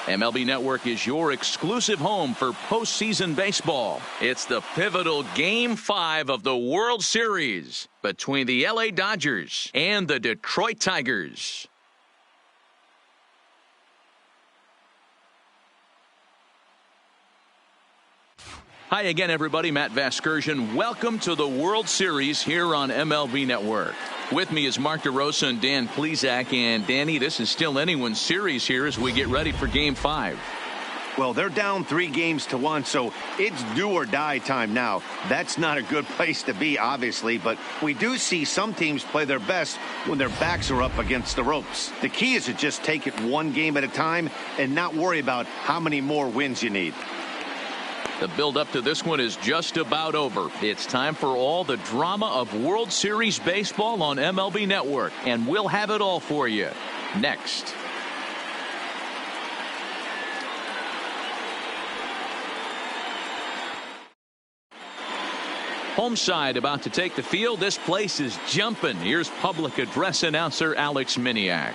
MLB Network is your exclusive home for postseason baseball. It's the pivotal Game 5 of the World Series between the LA Dodgers and the Detroit Tigers. Hi again, everybody. Matt Vasgersian. Welcome to the World Series here on MLB Network. With me is Mark DeRosa and Dan Plesac. And Danny, this is still anyone's series here as we get ready for Game 5. Well, they're down 3-1, so it's do or die time now. That's not a good place to be, obviously, but we do see some teams play their best when their backs are up against the ropes. The key is to just take it one game at a time and not worry about how many more wins you need. The build-up to this one is just about over. It's time for all the drama of World Series baseball on MLB Network, and we'll have it all for you next. Home side about to take the field. This place is jumping. Here's public address announcer Alex Miniak.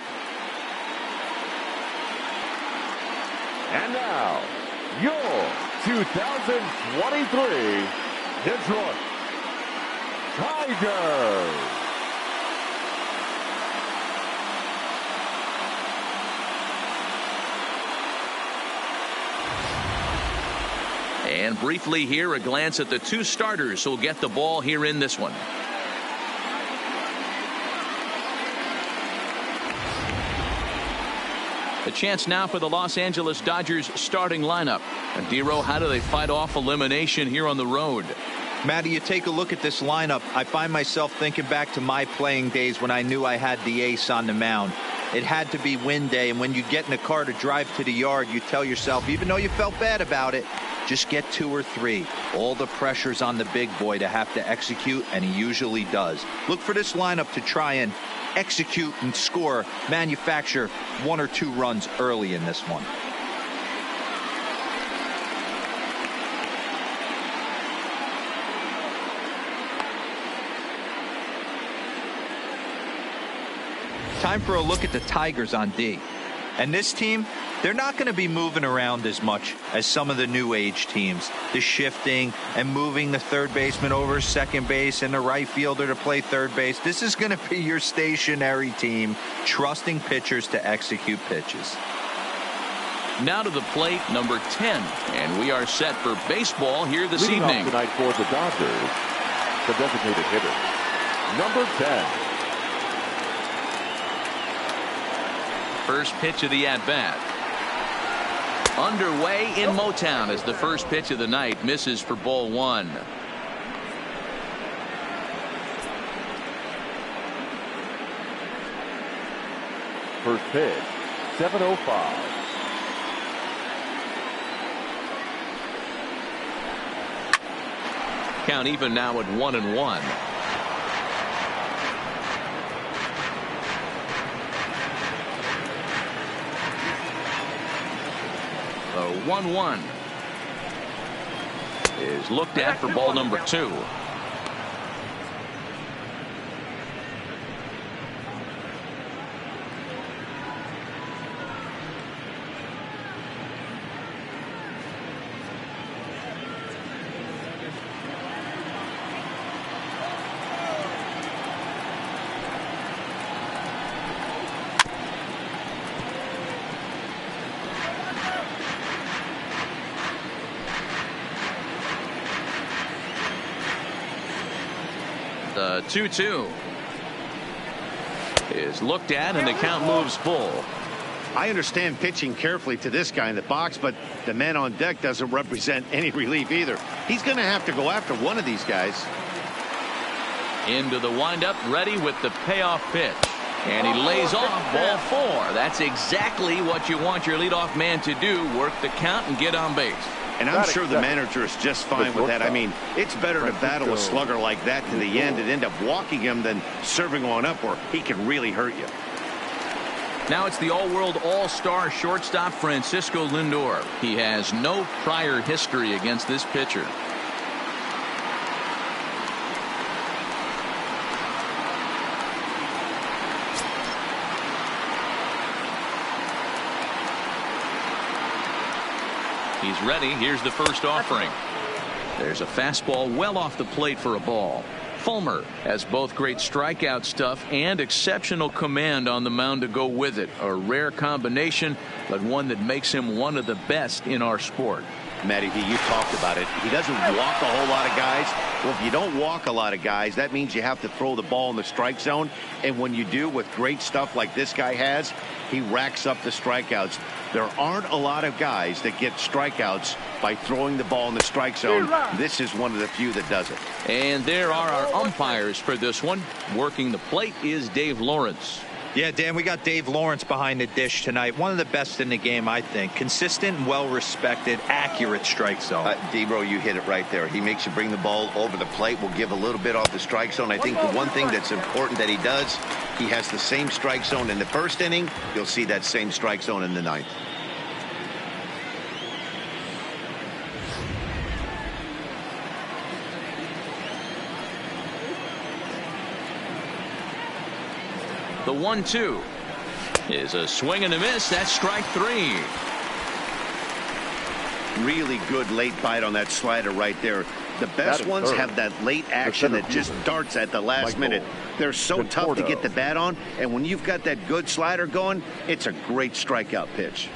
And now, your 2023 Detroit Tigers. And briefly here, a glance at the two starters who'll get the ball here in this one. The chance now for the Los Angeles Dodgers starting lineup. And Dero, how do they fight off elimination here on the road? Matty, you take a look at this lineup. I find myself thinking back to my playing days when I knew I had the ace on the mound. It had to be win day, and when you get in a car to drive to the yard, you tell yourself, even though you felt bad about it, just get 2 or 3. All the pressure's on the big boy to have to execute, and he usually does. Look for this lineup to try and execute and score, manufacture 1 or 2 runs early in this one. Time for a look at the Tigers on D. And this team, they're not going to be moving around as much as some of the new age teams. The shifting and moving the third baseman over second base and the right fielder to play third base. This is going to be your stationary team, trusting pitchers to execute pitches. Now to the plate, number 10. And we are set for baseball here this Leading evening. off tonight for the Dodgers, the designated hitter, number 10. First pitch of the at-bat. Underway in Motown as the first pitch of the night misses for ball 1. First pitch, 7:05. Count even now at 1-1. The 1-1 is looked at for ball number 2. The 2-2 is looked at, and the count moves full. I understand pitching carefully to this guy in the box, but the man on deck doesn't represent any relief either. He's going to have to go after one of these guys. Into the windup, ready with the payoff pitch. And he lays off ball 4. That's exactly what you want your leadoff man to do, work the count and get on base. And I'm sure the manager is just fine with that. I mean, it's better to battle a slugger like that to the end and end up walking him than serving one up where he can really hurt you. Now it's the all-world all-star shortstop Francisco Lindor. He has no prior history against this pitcher. He's ready. Here's the first offering. There's a fastball well off the plate for a ball. Fulmer has both great strikeout stuff and exceptional command on the mound to go with it. A rare combination, but one that makes him one of the best in our sport. Matty V, you talked about it. He doesn't walk a whole lot of guys. Well, if you don't walk a lot of guys, that means you have to throw the ball in the strike zone. And when you do, with great stuff like this guy has, he racks up the strikeouts. There aren't a lot of guys that get strikeouts by throwing the ball in the strike zone. This is one of the few that does it. And there are our umpires for this one. Working the plate is Dave Lawrence. Yeah, Dan, we got Dave Lawrence behind the dish tonight. One of the best in the game, I think. Consistent and well-respected, accurate strike zone. D-Bro, you hit it right there. He makes you bring the ball over the plate. Will give a little bit off the strike zone. I think the one thing that's important that he does, he has the same strike zone in the first inning. You'll see that same strike zone in the ninth. The 1-2 is a swing and a miss. That's strike 3. Really good late bite on that slider right there. The best ones have that late action that just darts at the last minute. They're so tough to get the bat on, and when you've got that good slider going, it's a great strikeout pitch.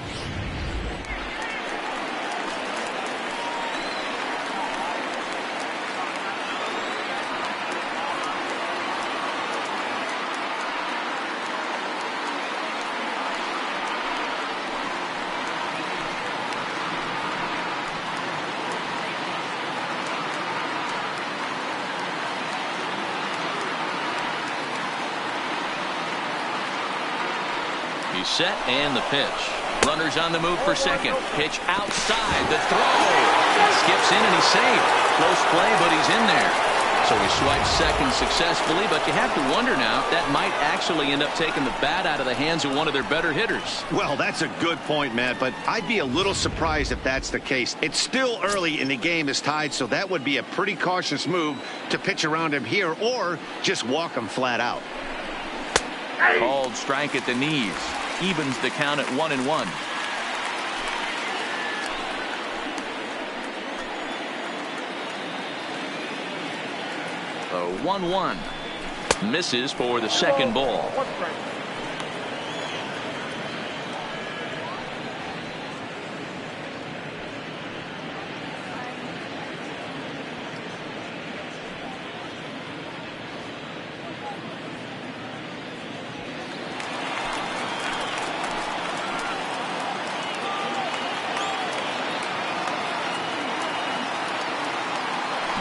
Set and the pitch. Runners on the move for second. Pitch outside. The throw. Skips in and he's safe. Close play, but he's in there. So he swipes second successfully, but you have to wonder now if that might actually end up taking the bat out of the hands of one of their better hitters. Well, that's a good point, Matt, but I'd be a little surprised if that's the case. It's still early and the game is tied, so that would be a pretty cautious move to pitch around him here or just walk him flat out. Called strike at the knees. Evens the count at 1-1. The 1-1 misses for the second ball.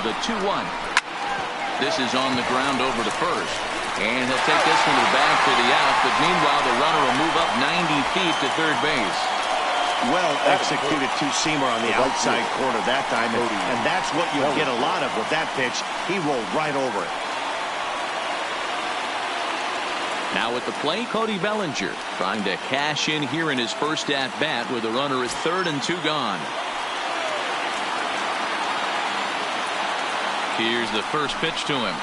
The 2-1. This is on the ground over to first. And he'll take this one to the bag for the out. But meanwhile, the runner will move up 90 feet to third base. Well executed two-seamer on the outside corner that time. And that's what you'll get a lot of with that pitch. He rolled right over it. Now at the plate, Cody Bellinger trying to cash in here in his first at-bat with the runner at third and 2 gone. Here's the first pitch to him.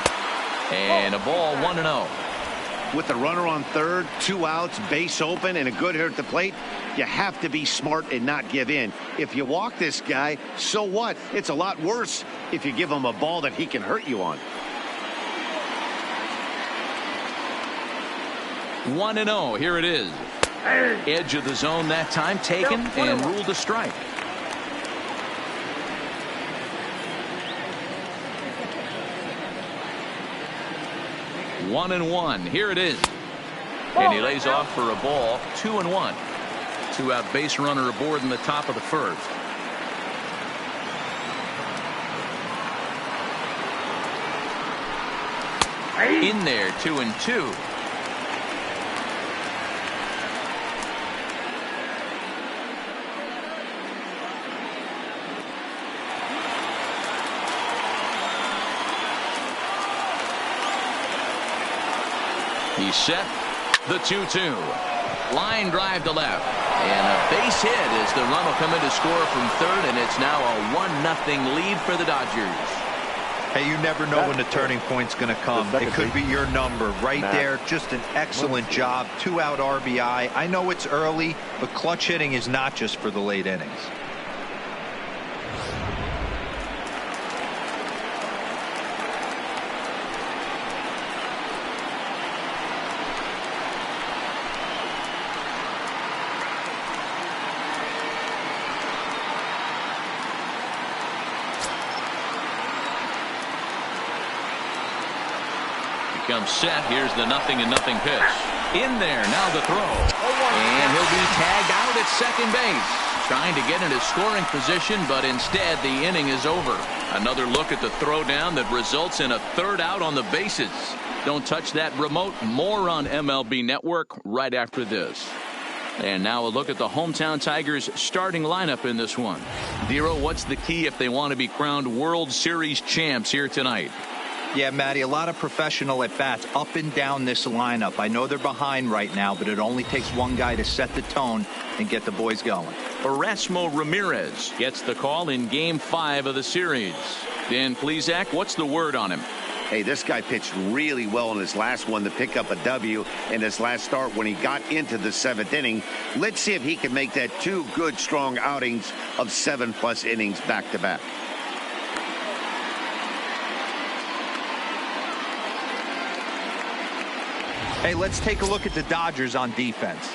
And a ball, 1-0. With the runner on third, 2 outs, base open, and a good hitter at the plate, you have to be smart and not give in. If you walk this guy, so what? It's a lot worse if you give him a ball that he can hurt you on. 1-0. Here it is. Edge of the zone that time taken and ruled a strike. 1-1. Here it is. And he lays off for a ball. 2-1. 2-out base runner aboard in the top of the first. In there, 2-2. He's set. The 2-2. Line drive to left. And a base hit as the run will come in to score from third, and it's now a 1-0 lead for the Dodgers. Hey, you never know when the turning point's going to come. It could be your number right there. Just an excellent job. 2-out RBI. I know it's early, but clutch hitting is not just for the late innings. comes set. Here's the 0-0 pitch. In there, now the throw. And he'll be tagged out at second base. Trying to get into scoring position, but instead the inning is over. Another look at the throwdown that results in a third out on the bases. Don't touch that remote. More on MLB Network right after this. And now a look at the hometown Tigers starting lineup in this one. Dero, what's the key if they want to be crowned World Series champs here tonight? Yeah, Matty, a lot of professional at-bats up and down this lineup. I know they're behind right now, but it only takes one guy to set the tone and get the boys going. Erasmo Ramirez gets the call in Game 5 of the series. Dan Plesac, what's the word on him? Hey, this guy pitched really well in his last one to pick up a W in his last start when he got into the 7th inning. Let's see if he can make that 2 good, strong outings of 7+ innings back-to-back. Hey, let's take a look at the Dodgers on defense.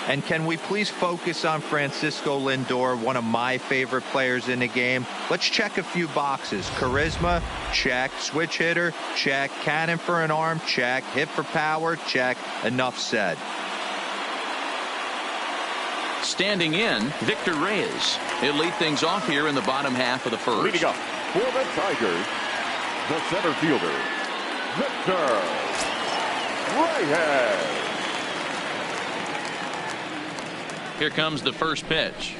And can we please focus on Francisco Lindor, one of my favorite players in the game? Let's check a few boxes. Charisma, check. Switch hitter, check. Cannon for an arm, check. Hit for power, check. Enough said. Standing in, Victor Reyes. He'll lead things off here in the bottom half of the first. Leading up for the Tigers, the center fielder, Victor Reyes. Here comes the first pitch.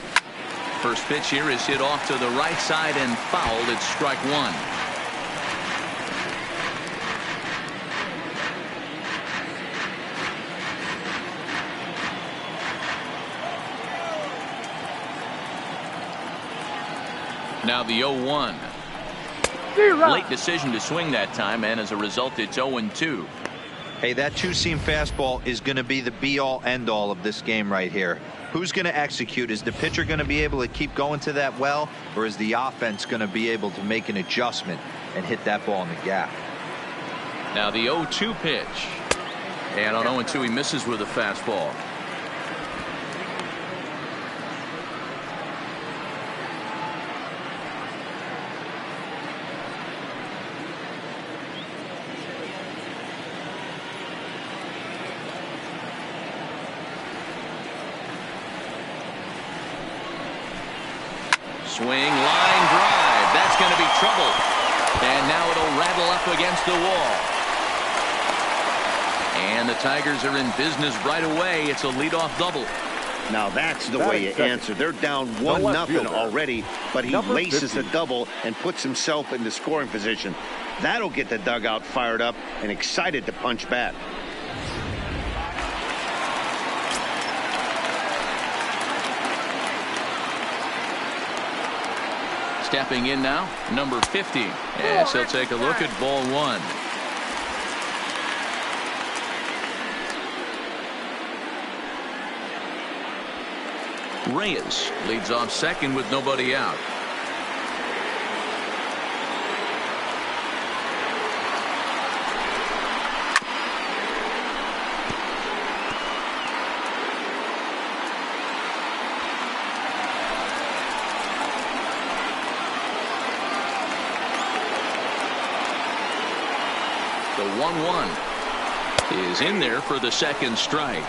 First pitch here is hit off to the right side and fouled. It's strike one. Now the 0-1. Late decision to swing that time, and as a result, it's 0-2. Hey, that two-seam fastball is going to be the be-all, end-all of this game right here. Who's going to execute? Is the pitcher going to be able to keep going to that well, or is the offense going to be able to make an adjustment and hit that ball in the gap? Now the 0-2 pitch. And on 0-2, he misses with a fastball. Swing, line drive. That's going to be trouble. And now it'll rattle up against the wall. And the Tigers are in business right away. It's a leadoff double. Now that's the way you answer. They're down 1-0 already, but he laces a double and puts himself into scoring position. That'll get the dugout fired up and excited to punch back. Stepping in now, number 50. Yes, he'll take a look at ball one. Reyes leads off second with nobody out. The 1-1 is in there for the second strike.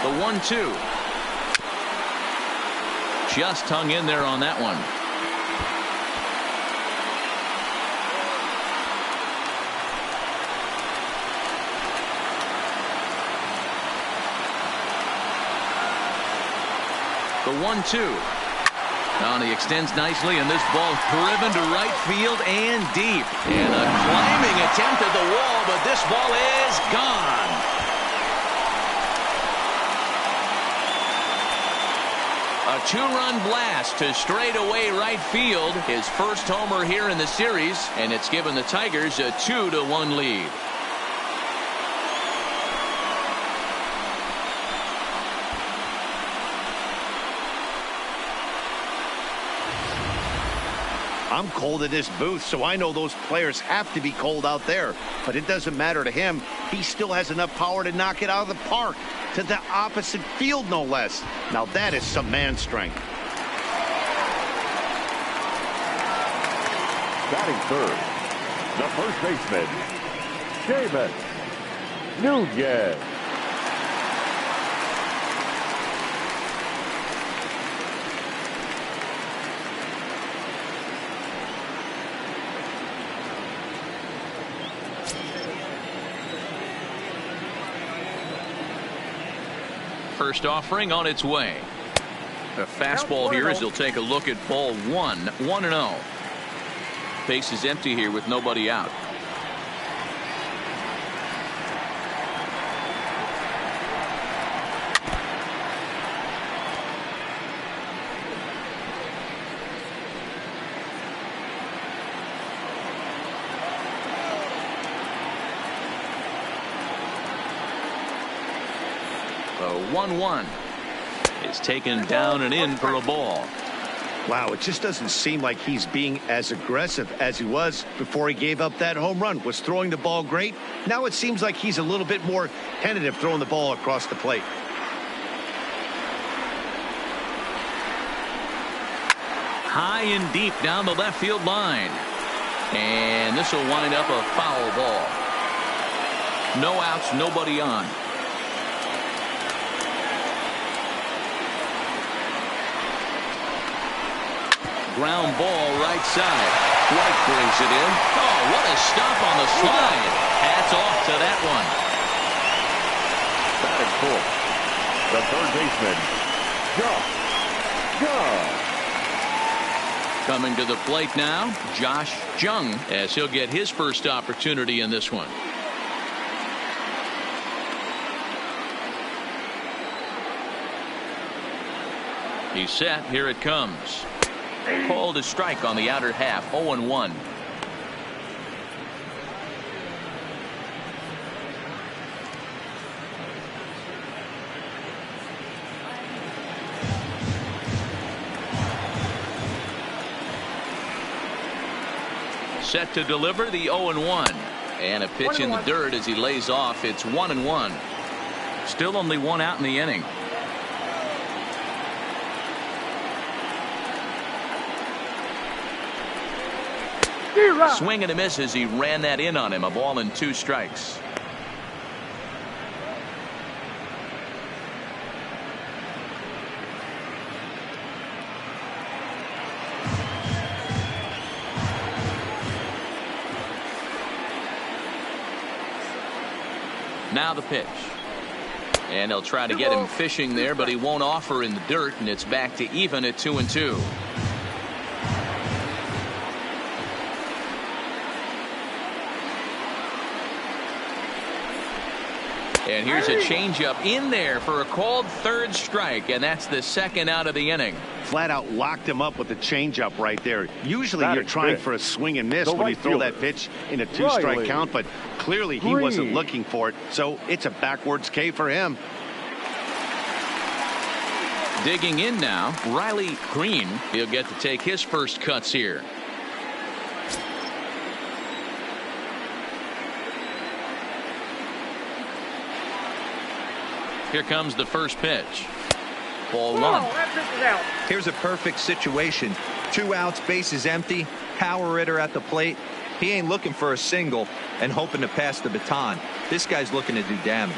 The 1-2 just hung in there on that one. The 1-2. Now he extends nicely, and this ball driven to right field and deep. And a climbing attempt at the wall, but this ball is gone. A two-run blast to straightaway right field. His first homer here in the series, and it's given the Tigers a 2-1 lead. I'm cold in this booth, so I know those players have to be cold out there. But it doesn't matter to him. He still has enough power to knock it out of the park, to the opposite field, no less. Now that is some man strength. Batting third, the first baseman, Seamus Nunez. First offering on its way. A fastball here as he'll take a look at ball one. 1-0. Base is empty here with nobody out. The 1-1 is taken down and in for a ball. Wow, it just doesn't seem like he's being as aggressive as he was before he gave up that home run. Was throwing the ball great. Now it seems like he's a little bit more tentative throwing the ball across the plate. High and deep down the left field line. And this will wind up a foul ball. No outs, nobody on. Ground ball right side. White brings it in. Oh, what a stop on the slide. Hats off to that one. Batting fourth, the third baseman, Josh Jung. Coming to the plate now, Josh Jung, as he'll get his first opportunity in this one. He's set. Here it comes. Called a strike on the outer half. 0-1. Set to deliver the 0-1. And a pitch in the dirt as he lays off. It's 1-1. Still only one out in the inning. Swing and a miss as he ran that in on him. A ball and 2 strikes. Now the pitch. And they'll try to get him fishing there, but he won't offer in the dirt, and it's back to even at 2-2. And here's a changeup in there for a called third strike, and that's the second out of the inning. Flat out locked him up with the changeup right there. Usually you're trying for a swing and miss when you throw that pitch in a 2-strike count, but clearly he wasn't looking for it, so it's a backwards K for him. Digging in now, Riley Green. He'll get to take his first cuts here. Here comes the first pitch. Ball 1. Here's a perfect situation. 2 outs, bases empty, power hitter at the plate. He ain't looking for a single and hoping to pass the baton. This guy's looking to do damage.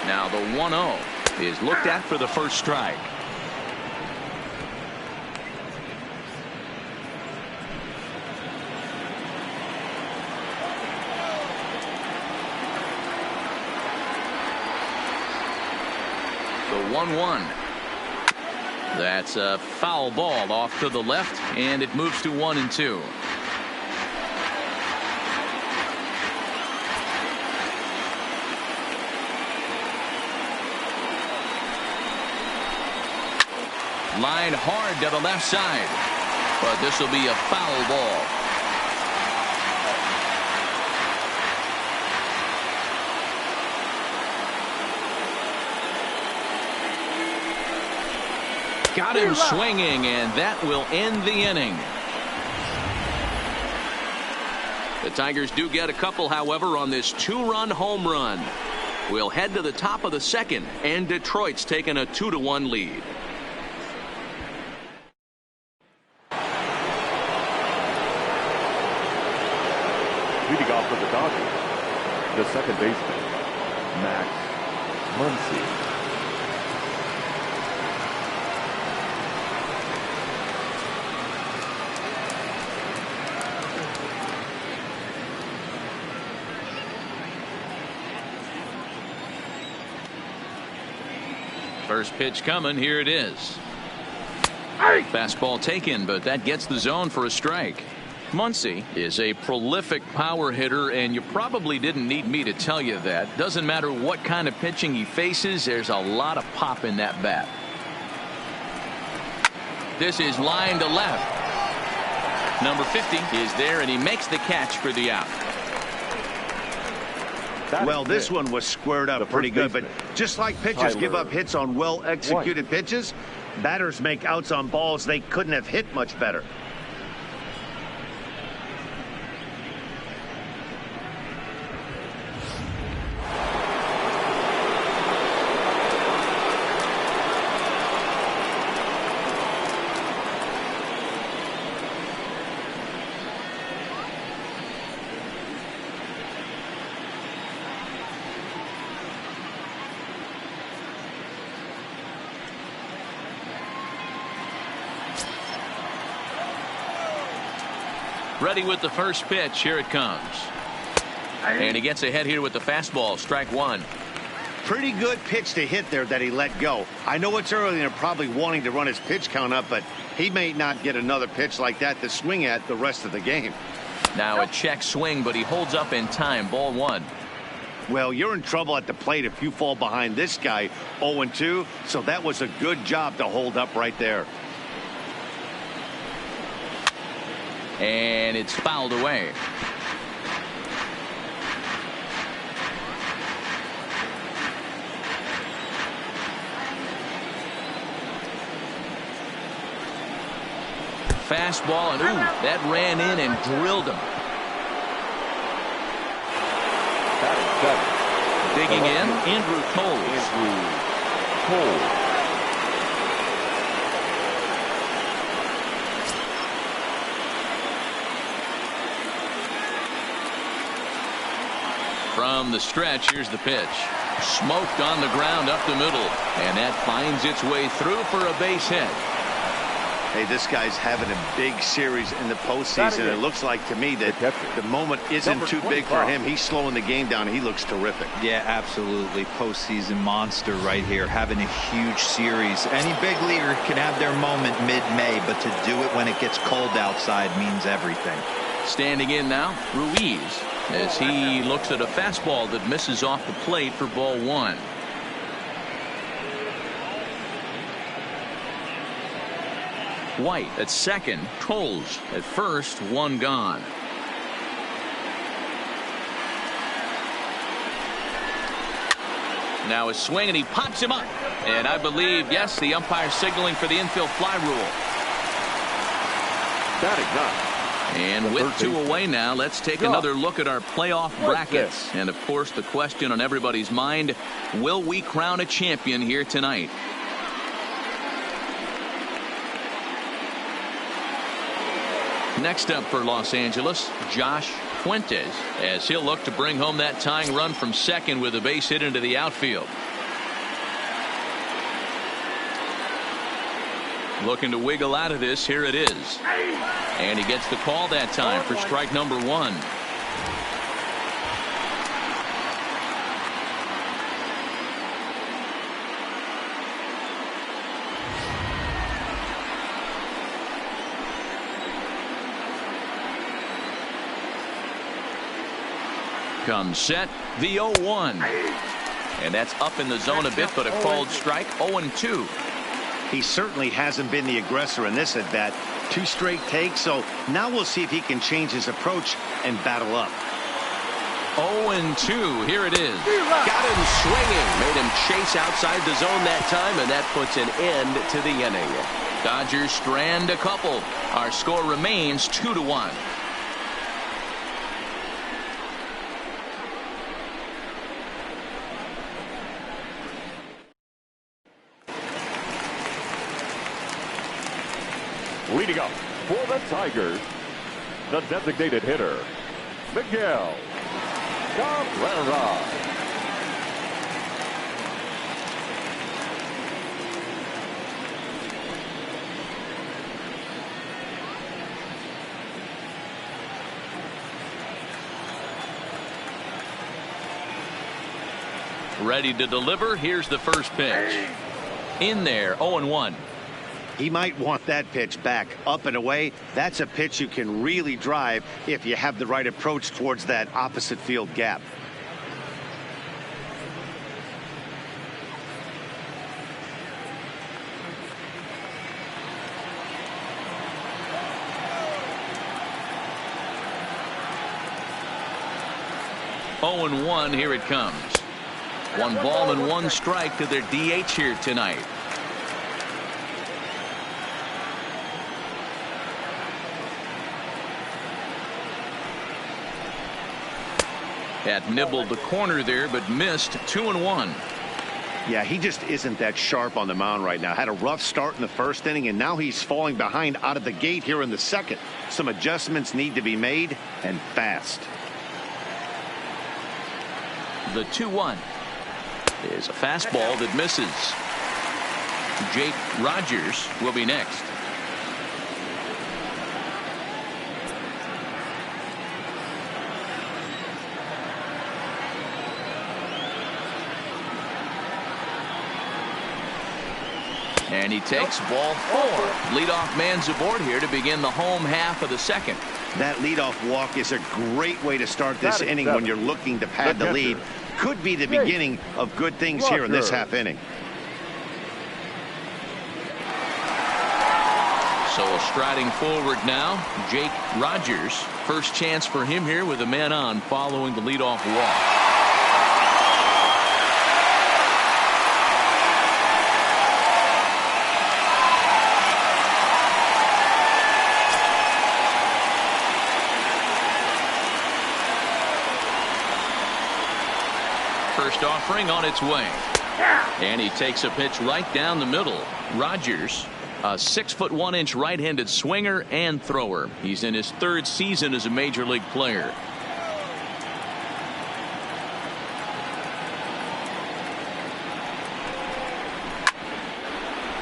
Now the 1-0 is looked at for the first strike. The 1-1. That's a foul ball off to the left, and it moves to 1-2. Line hard to the left side, but this will be a foul ball. Got him swinging, and that will end the inning. The Tigers do get a couple, however, on this two-run home run. We'll head to the top of the second, and Detroit's taking a 2-1 lead. Leading off for the Dodgers, the second baseman, Max Muncy. First pitch coming. Here it is. Fastball taken, but that gets the zone for a strike. Muncy is a prolific power hitter, and you probably didn't need me to tell you that. Doesn't matter what kind of pitching he faces, there's a lot of pop in that bat. This is line to left. Number 50 is there, and he makes the catch for the out. Well, this one was squared up pretty good, but just like pitchers give up hits on well-executed pitches, batters make outs on balls they couldn't have hit much better. Ready with the first pitch. Here it comes. And he gets ahead here with the fastball. Strike one. Pretty good pitch to hit there that he let go. I know it's early and they're probably wanting to run his pitch count up, but he may not get another pitch like that to swing at the rest of the game. Now a check swing, but he holds up in time. Ball one. Well, you're in trouble at the plate if you fall behind this guy 0-2, so that was a good job to hold up right there. And it's fouled away. Fastball, and ooh, that ran in and drilled him. Digging in, Andrew Cole. From the stretch, here's the pitch. Smoked on the ground up the middle, and that finds its way through for a base hit. Hey, this guy's having a big series in the postseason. It looks like to me that the moment isn't too big for him. He's slowing the game down. He looks terrific. Yeah, absolutely. Postseason monster right here, having a huge series. Any big leaguer can have their moment mid-May, but to do it when it gets cold outside means everything. Standing in now, Ruiz, as he looks at a fastball that misses off the plate for ball one. White at second, Coles at first, one gone. Now a swing, and he pops him up. And I believe, yes, the umpire signaling for the infield fly rule. Batting ninth. And with two away now, let's take another look at our playoff brackets. And, of course, the question on everybody's mind, will we crown a champion here tonight? Next up for Los Angeles, Josh Fuentes, as he'll look to bring home that tying run from second with a base hit into the outfield. Looking to wiggle out of this. Here it is. And he gets the call that time for strike number one. Comes set, the 0-1. And that's up in the zone a bit, but a called strike. 0-2. He certainly hasn't been the aggressor in this at bat. 2 straight takes, so now we'll see if he can change his approach and battle up. 0-2. Here it is. Got him swinging. Made him chase outside the zone that time, and that puts an end to the inning. Dodgers strand a couple. Our score remains 2-1. Leading up for the Tigers, the designated hitter, Miguel Cabrera. Ready to deliver. Here's the first pitch. In there, 0-1. He might want that pitch back, up and away. That's a pitch you can really drive if you have the right approach towards that opposite field gap. Oh and 1. Here it comes. 1 ball and 1 strike to their DH here tonight. Had nibbled the corner there, but missed. 2-1. Yeah, he just isn't that sharp on the mound right now. Had a rough start in the first inning, and now he's falling behind out of the gate here in the second. Some adjustments need to be made, and fast. The 2-1 is a fastball that misses. Jake Rogers will be next. And he takes ball 4. Leadoff man's aboard here to begin the home half of the second. That leadoff walk is a great way to start this inning when you're looking to pad the lead. Could be the beginning of good things here in this half inning. So striding forward now, Jake Rogers. First chance for him here with a man on following the leadoff walk. First offering on its way. And he takes a pitch right down the middle. Rogers, a 6'1" right-handed swinger and thrower. He's in his 3rd season as a major league player.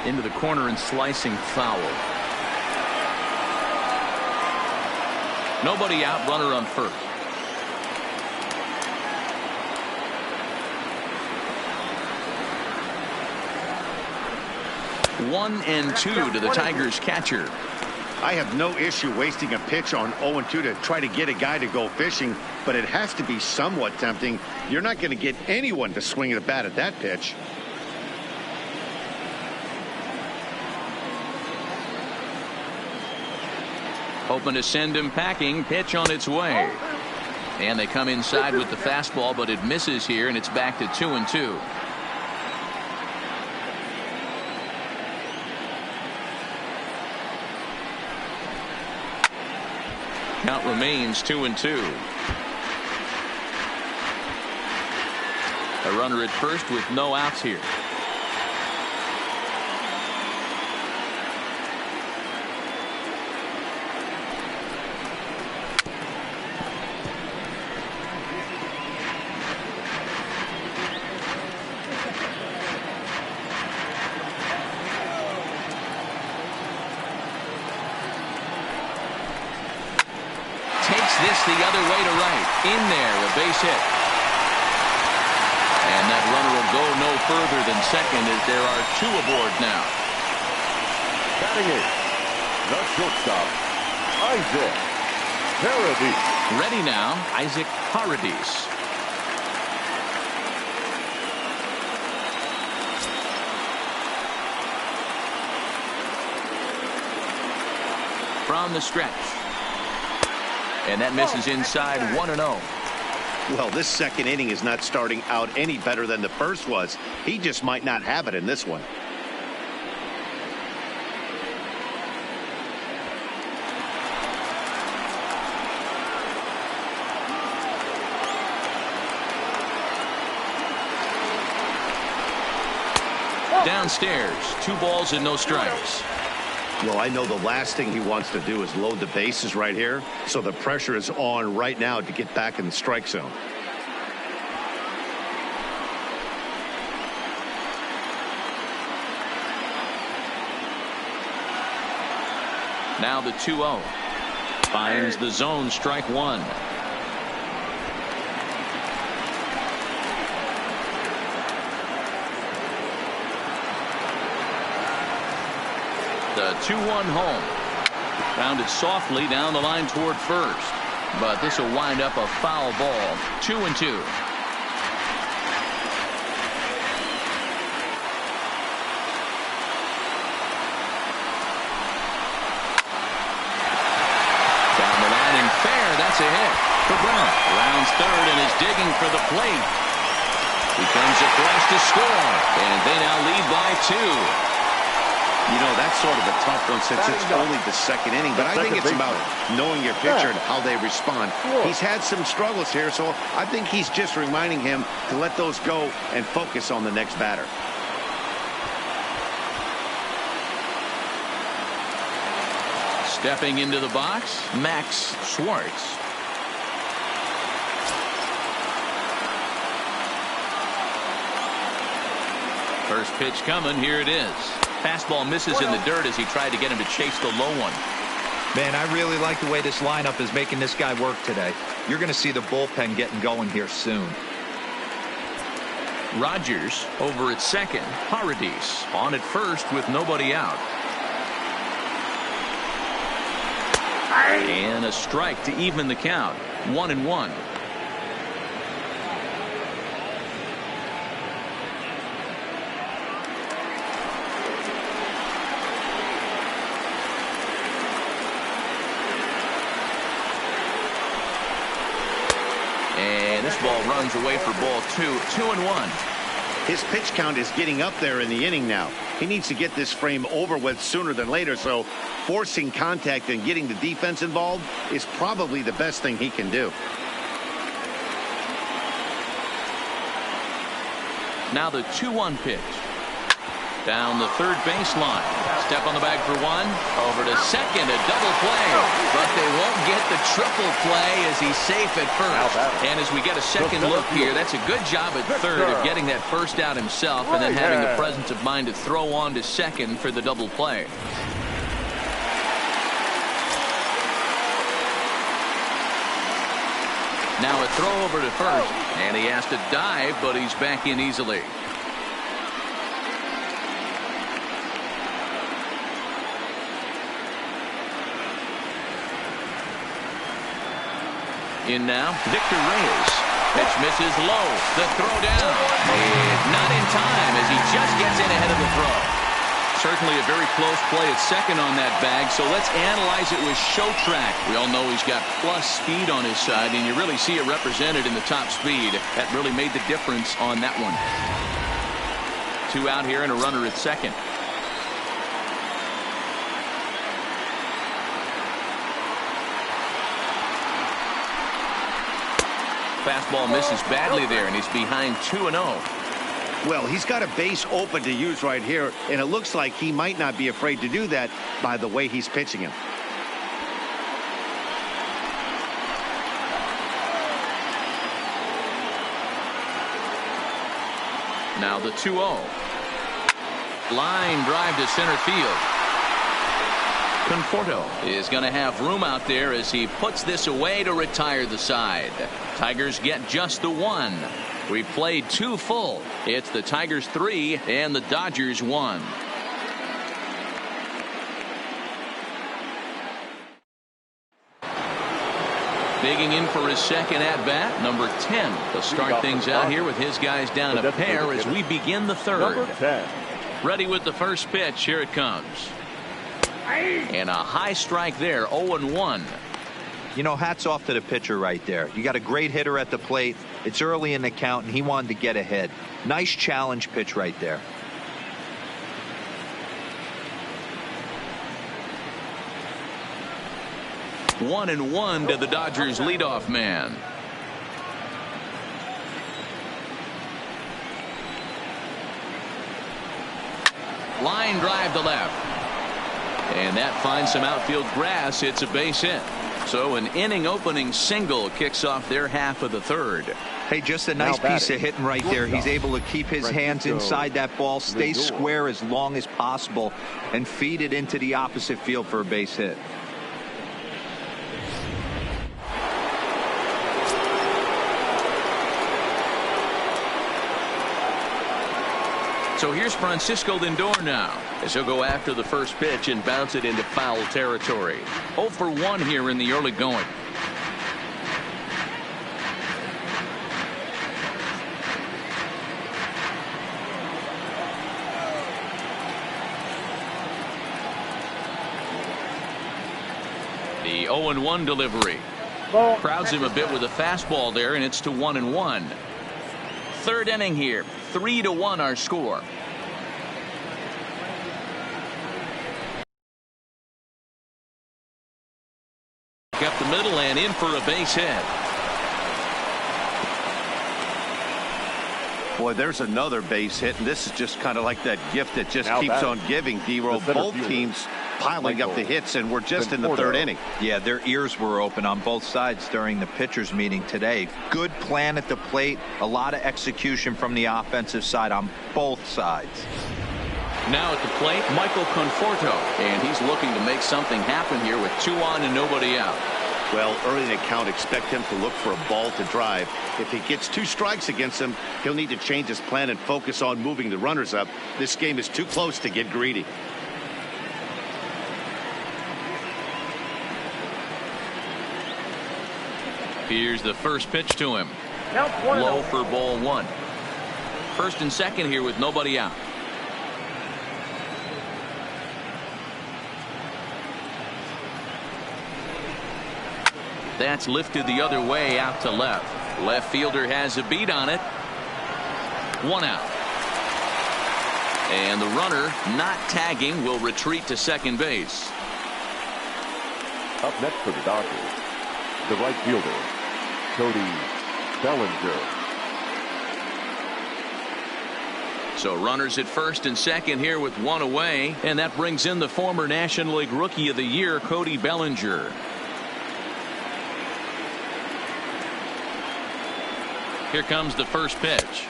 Into the corner and slicing foul. Nobody out, runner on first. 1-2 to the Tigers catcher. I have no issue wasting a pitch on 0-2 to try to get a guy to go fishing, but it has to be somewhat tempting. You're not going to get anyone to swing a bat at that pitch. Hoping to send him packing. Pitch on its way. And they come inside with the fastball, but it misses here, and it's back to 2-2. Count remains 2-2. A runner at first with no outs here. The other way to right. In there, a base hit. And that runner will go no further than second as there are 2 aboard now. Batting it, the shortstop, Isaac Paradis. Ready now, Isaac Paradis. From the stretch. And that misses inside. 1-0. Well, this second inning is not starting out any better than the first was. He just might not have it in this one. Downstairs, 2 balls and no strikes. Well, I know the last thing he wants to do is load the bases right here, so the pressure is on right now to get back in the strike zone. Now the 2-0. Finds the zone, strike 1. The 2-1 home. Grounded softly down the line toward first. But this will wind up a foul ball. 2-2. Down the line and fair. That's a hit for Brown. Rounds third and is digging for the plate. He comes across to score. And they now lead by 2. You know, that's sort of a tough one since it's only the second inning. But I think it's about knowing your pitcher and how they respond. He's had some struggles here, so I think he's just reminding him to let those go and focus on the next batter. Stepping into the box, Max Schwartz. First pitch coming. Here it is. Fastball misses in the dirt as he tried to get him to chase the low one. Man, I really like the way this lineup is making this guy work today. You're going to see the bullpen getting going here soon. Rogers over at second. Paradis on at first with nobody out. And a strike to even the count. 1-1. And this ball runs away for ball 2. 2-1. His pitch count is getting up there in the inning now. He needs to get this frame over with sooner than later, so forcing contact and getting the defense involved is probably the best thing he can do. Now the 2-1 pitch. Down the third baseline. Step on the bag for 1. Over to second. A double play. But they won't get the triple play as he's safe at first. And as we get a second look here, that's a good job at third of getting that first out himself and then having the presence of mind to throw on to second for the double play. Now a throw over to first. And he has to dive, but he's back in easily. In now, Victor Reyes. Pitch misses low. The throw down. And not in time as he just gets in ahead of the throw. Certainly a very close play at second on that bag, so let's analyze it with show track. We all know he's got plus speed on his side, and you really see it represented in the top speed. That really made the difference on that one. 2 out here and a runner at second. Fastball misses badly there, and he's behind 2-0. Well, he's got a base open to use right here, and it looks like he might not be afraid to do that by the way he's pitching him. Now the 2-0. Line drive to center field. Conforto is going to have room out there as he puts this away to retire the side. Tigers get just the 1. We've played 2 full. It's the Tigers 3 and the Dodgers 1. Digging in for his second at-bat, number 10. To start things out here with his guys down a pair as we begin the third. Ready with the first pitch. Here it comes. And a high strike there, 0-1. You know, hats off to the pitcher right there. You got a great hitter at the plate. It's early in the count, and he wanted to get ahead. Nice challenge pitch right there. One and one to the Dodgers leadoff man. Line drive to left. And that finds some outfield grass. It's a base hit. So an inning opening single kicks off their half of the third. Hey, just a nice piece of hitting right there. He's able to keep his hands inside that ball, stay square as long as possible, and feed it into the opposite field for a base hit. So here's Francisco Lindor now, as he'll go after the first pitch and bounce it into foul territory. 0 for 1 here in the early going. The 0-1 delivery. Crowds him a bit with a fastball there, and it's to 1-1. Third inning here. 3-1 our score. Up the middle and in for a base hit. Boy, there's another base hit, and this is just kind of like that gift that just keeps on giving, D-Roll. Both teams piling up the hits, and we're just in the third inning. Yeah, their ears were open on both sides during the pitchers meeting today. Good plan at the plate, a lot of execution from the offensive side on both sides. Now at the plate, Michael Conforto, and he's looking to make something happen here with 2 on and nobody out. Well, early in the count, expect him to look for a ball to drive. If he gets 2 strikes against him, he'll need to change his plan and focus on moving the runners up. This game is too close to get greedy. Here's the first pitch to him. Low for ball 1. First and second here with nobody out. That's lifted the other way out to left. Left fielder has a beat on it. 1 out. And the runner, not tagging, will retreat to second base. Up next for the Dodgers, the right fielder, Cody Bellinger. So runners at first and second here with 1 away. And that brings in the former National League Rookie of the Year, Cody Bellinger. Here comes the first pitch.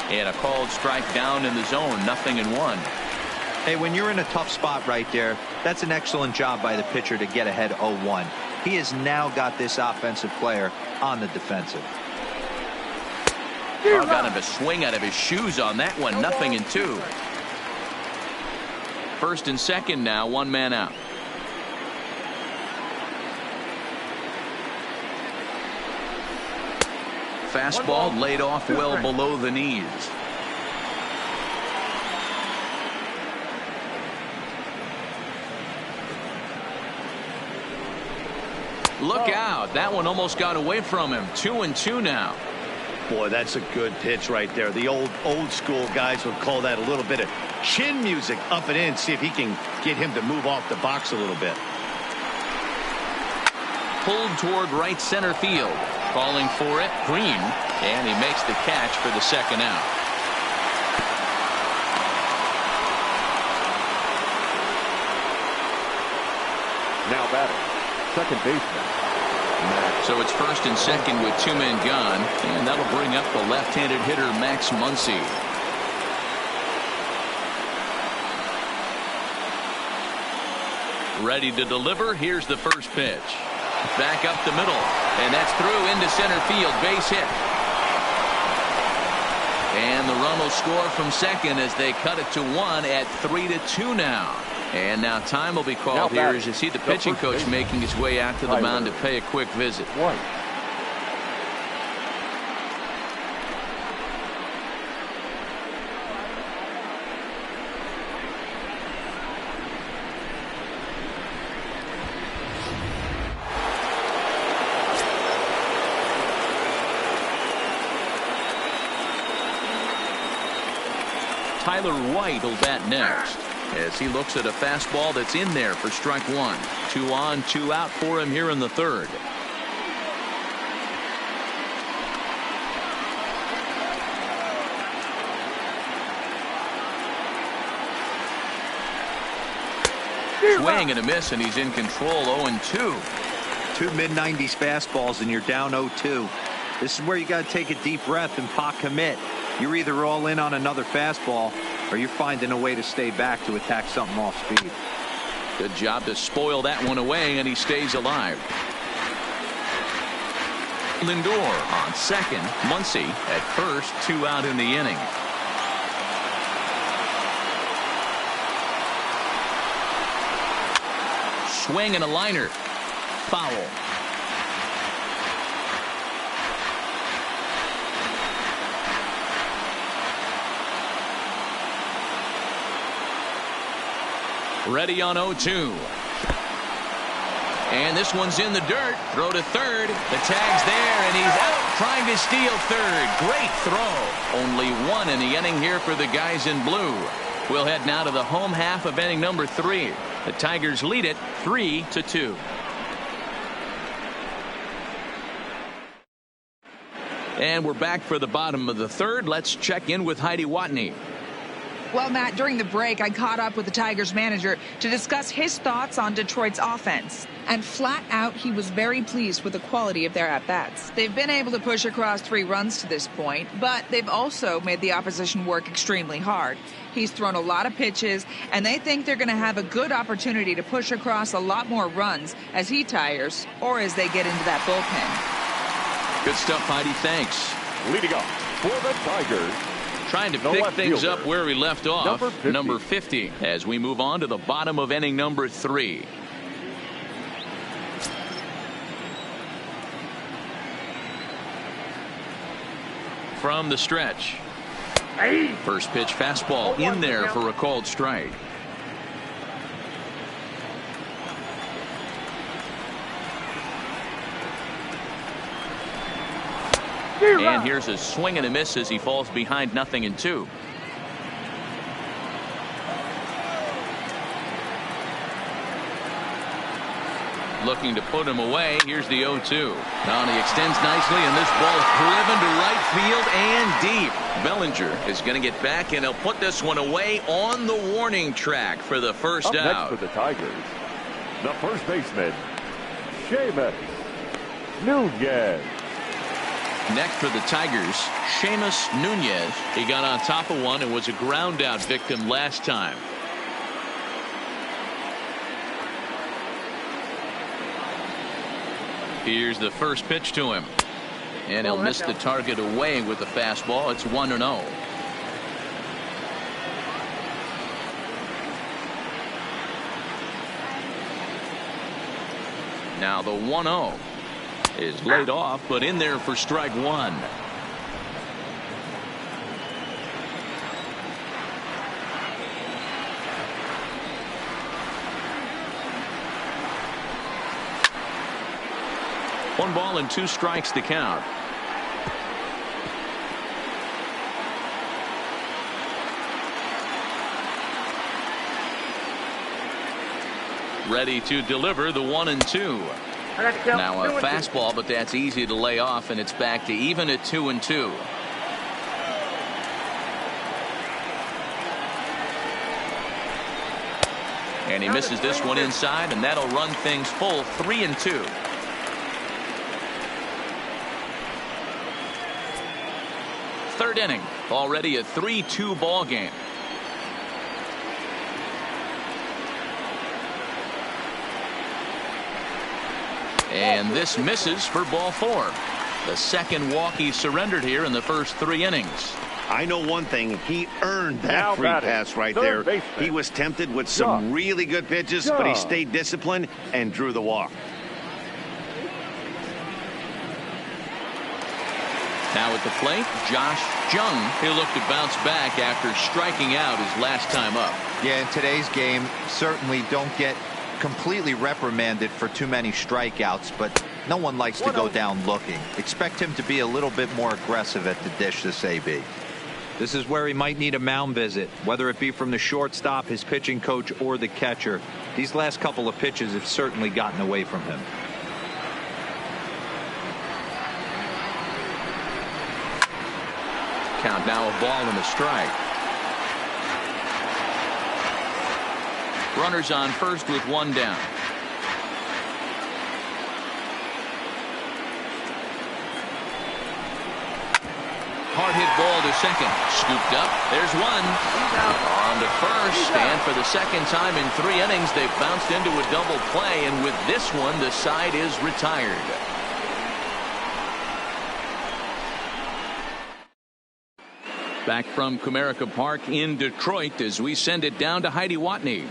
And a called strike down in the zone. 0-1. Hey, when you're in a tough spot right there, that's an excellent job by the pitcher to get ahead 0-1. He has now got this offensive player on the defensive. Oh, got him a swing out of his shoes on that one. 0-2. First and second now. 1 man out. Fastball laid off well below the knees. Look out. That one almost got away from him. 2-2 now. Boy, that's a good pitch right there. The old school guys would call that a little bit of chin music up and in. See if he can get him to move off the box a little bit. Pulled toward right center field. Calling for it, Green, and he makes the catch for the second out. Now batting, second baseman. So it's first and second with 2 men gone, and that'll bring up the left-handed hitter Max Muncy. Ready to deliver. Here's the first pitch. Back up the middle, and that's through into center field. Base hit. And the run will score from second as they cut it to 1 at 3-2 now. And now time will be called here as you see the pitching coach making his way out to the mound to pay a quick visit. Tyler White will bat next as he looks at a fastball that's in there for strike one. 2 on, 2 out for him here in the third. Swing and a miss, and he's in control. 0-2. 2 mid-90s fastballs and you're down 0-2. This is where you got to take a deep breath and pot commit. You're either all in on another fastball or you're finding a way to stay back to attack something off speed. Good job to spoil that one away, and he stays alive. Lindor on second. Muncy at first. 2 out in the inning. Swing and a liner. Foul. Ready on 0-2. And this one's in the dirt. Throw to third. The tag's there, and he's out trying to steal third. Great throw. Only 1 in the inning here for the guys in blue. We'll head now to the home half of inning number 3. The Tigers lead it 3-2. And we're back for the bottom of the third. Let's check in with Heidi Watney. Well, Matt, during the break, I caught up with the Tigers manager to discuss his thoughts on Detroit's offense. And flat out, he was very pleased with the quality of their at-bats. They've been able to push across 3 runs to this point, but they've also made the opposition work extremely hard. He's thrown a lot of pitches, and they think they're going to have a good opportunity to push across a lot more runs as he tires or as they get into that bullpen. Good stuff, Heidi. Thanks. Leading up for the Tigers, trying to pick things up where we left off. Number 50 as we move on to the bottom of inning number 3. From the stretch. First pitch fastball in there for a called strike. And here's a swing and a miss as he falls behind 0-2. Looking to put him away. Here's the 0-2. Now he extends nicely, and this ball is driven to right field and deep. Bellinger is going to get back, and he'll put this one away on the warning track for the first out. Next for the Tigers, the first baseman, Seamus Nunez. Next for the Tigers, Seamus Nunez. He got on top of one and was a ground out victim last time. Here's the first pitch to him. And he'll miss the target away with the fastball. It's 1-0. Now the 1-0 is laid off, but in there for strike 1. One ball and 2 strikes to count. Ready to deliver the 1-2. Now a fastball, but that's easy to lay off, and it's back to even at 2-2. And he misses this one inside, and that'll run things full 3-2. Third inning, already a 3-2 ball game. And this misses for ball 4. The second walk he surrendered here in the first 3 innings. I know one thing. He earned that free pass right there. He was tempted with some really good pitches, but he stayed disciplined and drew the walk. Now at the plate, Josh Jung. He'll look to bounce back after striking out his last time up. Yeah, in today's game, certainly don't get completely reprimanded for too many strikeouts, but no one likes to go down looking. Expect him to be a little bit more aggressive at the dish this AB. This is where he might need a mound visit, whether it be from the shortstop, his pitching coach, or the catcher. These last couple of pitches have certainly gotten away from him. Count now, a ball and a strike. Runners on first with one down. Hard hit ball to second. Scooped up. There's one. On to first. And for the second time in 3 innings, they've bounced into a double play. And with this one, the side is retired. Back from Comerica Park in Detroit as we send it down to Heidi Watney.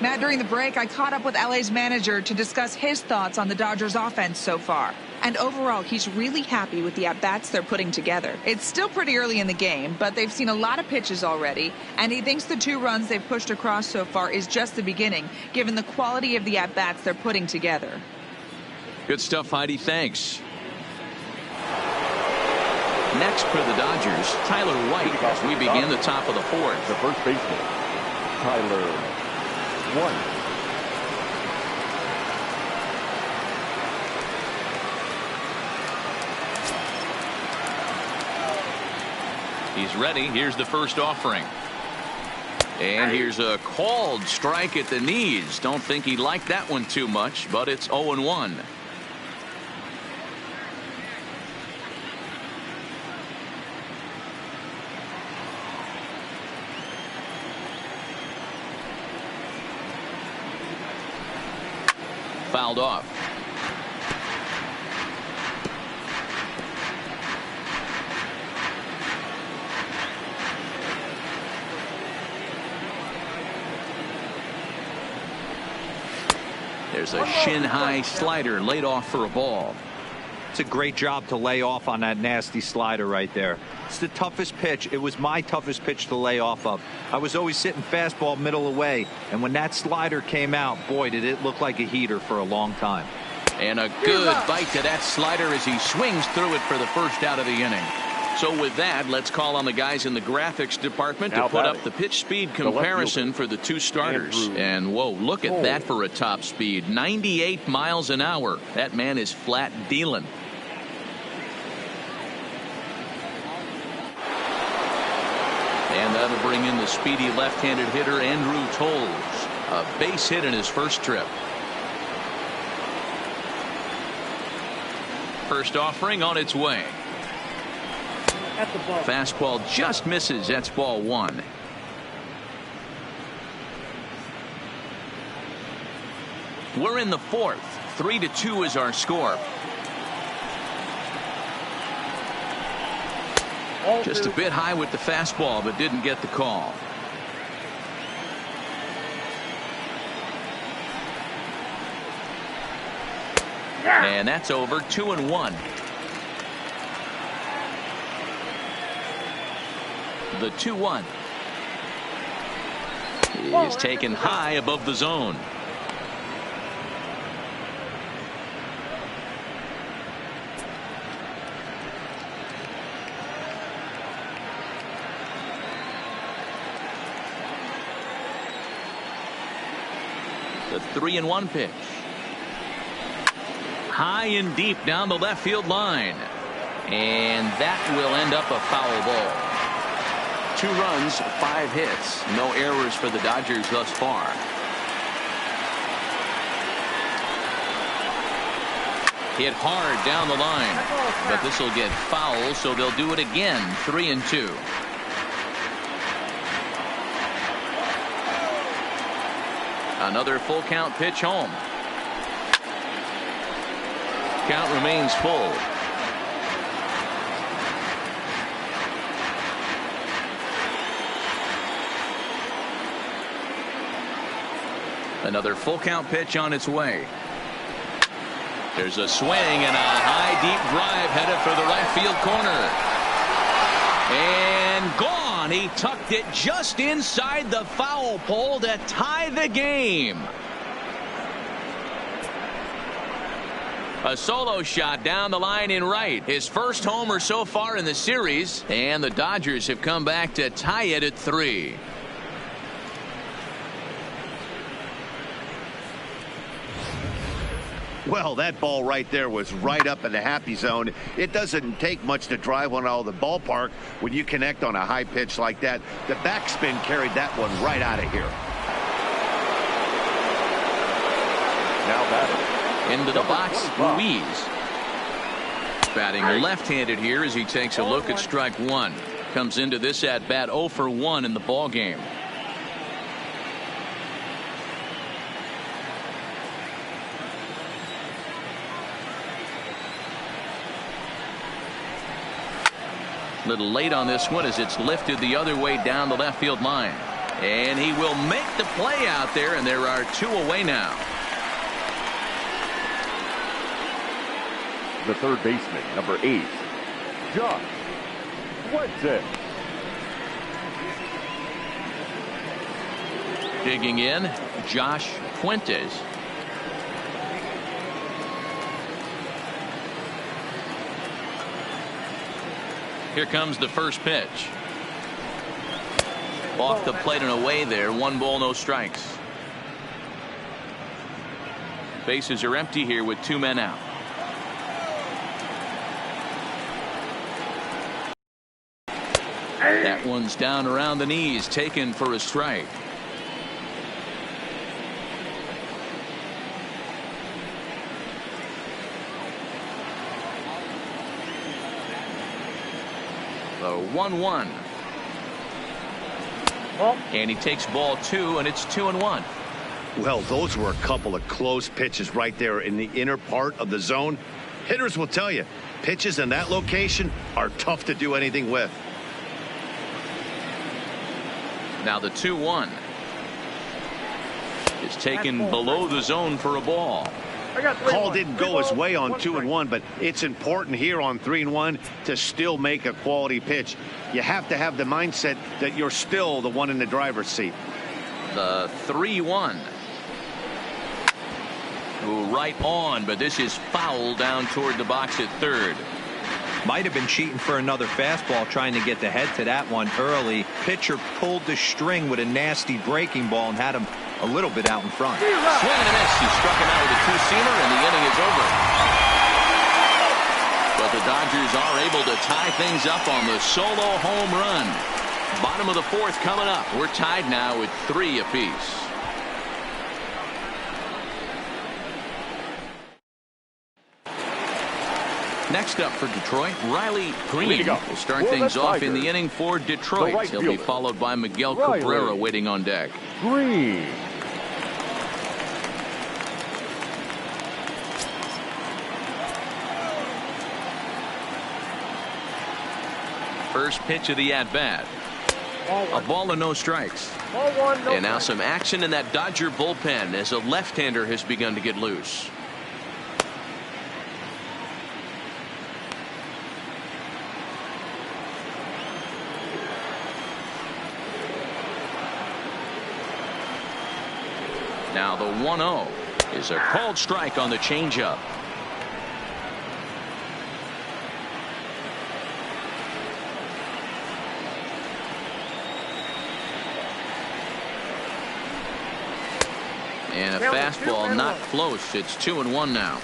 Matt, during the break, I caught up with LA's manager to discuss his thoughts on the Dodgers offense so far. And overall, he's really happy with the at-bats they're putting together. It's still pretty early in the game, but they've seen a lot of pitches already, and he thinks the 2 runs they've pushed across so far is just the beginning, given the quality of the at-bats they're putting together. Good stuff, Heidi. Thanks. Next for the Dodgers, Tyler White, as we begin the top of the 4th. The first baseman, Tyler White. He's ready. Here's the first offering. And here's a called strike at the knees. Don't think he liked that one too much, but it's 0-1. Fouled off. There's a shin-high slider laid off for a ball. It's a great job to lay off on that nasty slider right there. It's the toughest pitch. It was my toughest pitch to lay off of. I was always sitting fastball middle away, and when that slider came out, boy, did it look like a heater for a long time. And a good bite to that slider as he swings through it for the first out of the inning. So with that, let's call on the guys in the graphics department to put up the pitch speed comparison for the 2 starters. And whoa, look at that for a top speed. 98 miles an hour. That man is flat dealing. And that'll bring in the speedy left-handed hitter Andrew Toles. A base hit in his first trip. First offering on its way. Fastball just misses. That's ball 1. We're in the 4th. 3-2 is our score. Just a bit high with the fastball, but didn't get the call. And that's over. 2-1. The 2-1 is taken high above the zone. The 3-1 pitch. High and deep down the left field line. And that will end up a foul ball. 2 runs, 5 hits. No errors for the Dodgers thus far. Hit hard down the line. But this will get foul, so they'll do it again. 3-2. Another full count pitch home. Count remains full. Another full count pitch on its way. There's a swing and a high deep drive headed for the right field corner. And gone. He tucked it just inside the foul pole to tie the game. A solo shot down the line in right. His first homer so far in the series, and the Dodgers have come back to tie it at 3. Well, that ball right there was right up in the happy zone. It doesn't take much to drive one out of the ballpark when you connect on a high pitch like that. The backspin carried that one right out of here. Now batting. Into the box, Ruiz. Batting left-handed here as he takes a look at strike 1. Comes into this at bat 0 for 1 in the ball game. Little late on this one as it's lifted the other way down the left field line. And he will make the play out there, and there are 2 away now. The third baseman, number 8, Josh Fuentes. Digging in, Josh Fuentes. Here comes the first pitch. Off the plate and away there. 1 ball, no strikes. Bases are empty here with 2 men out. That one's down around the knees, taken for a strike. The 1-1. And he takes ball 2, and it's 2-1. Well, those were a couple of close pitches right there in the inner part of the zone. Hitters will tell you, pitches in that location are tough to do anything with. Now the 2-1 is taken below the zone for a ball. Call didn't go his way on 2-1, but it's important here on 3-1 to still make a quality pitch. You have to have the mindset that you're still the one in the driver's seat. The 3-1. Right on, but this is foul down toward the box at third. Might have been cheating for another fastball, trying to get the head to that one early. Pitcher pulled the string with a nasty breaking ball and had him a little bit out in front. Swing and a miss. He struck him out with a 2-seamer, and the inning is over. But the Dodgers are able to tie things up on the solo home run. Bottom of the 4th coming up. We're tied now with 3 apiece. Next up for Detroit, Riley Green will start things off in the inning for Detroit. He'll be followed by Miguel Cabrera waiting on deck. Green. First pitch of the at-bat. A ball and no strikes. And now some action in that Dodger bullpen as a left-hander has begun to get loose. Now the 1-0 is a called strike on the changeup. And a fastball not close. It's 2-1 now.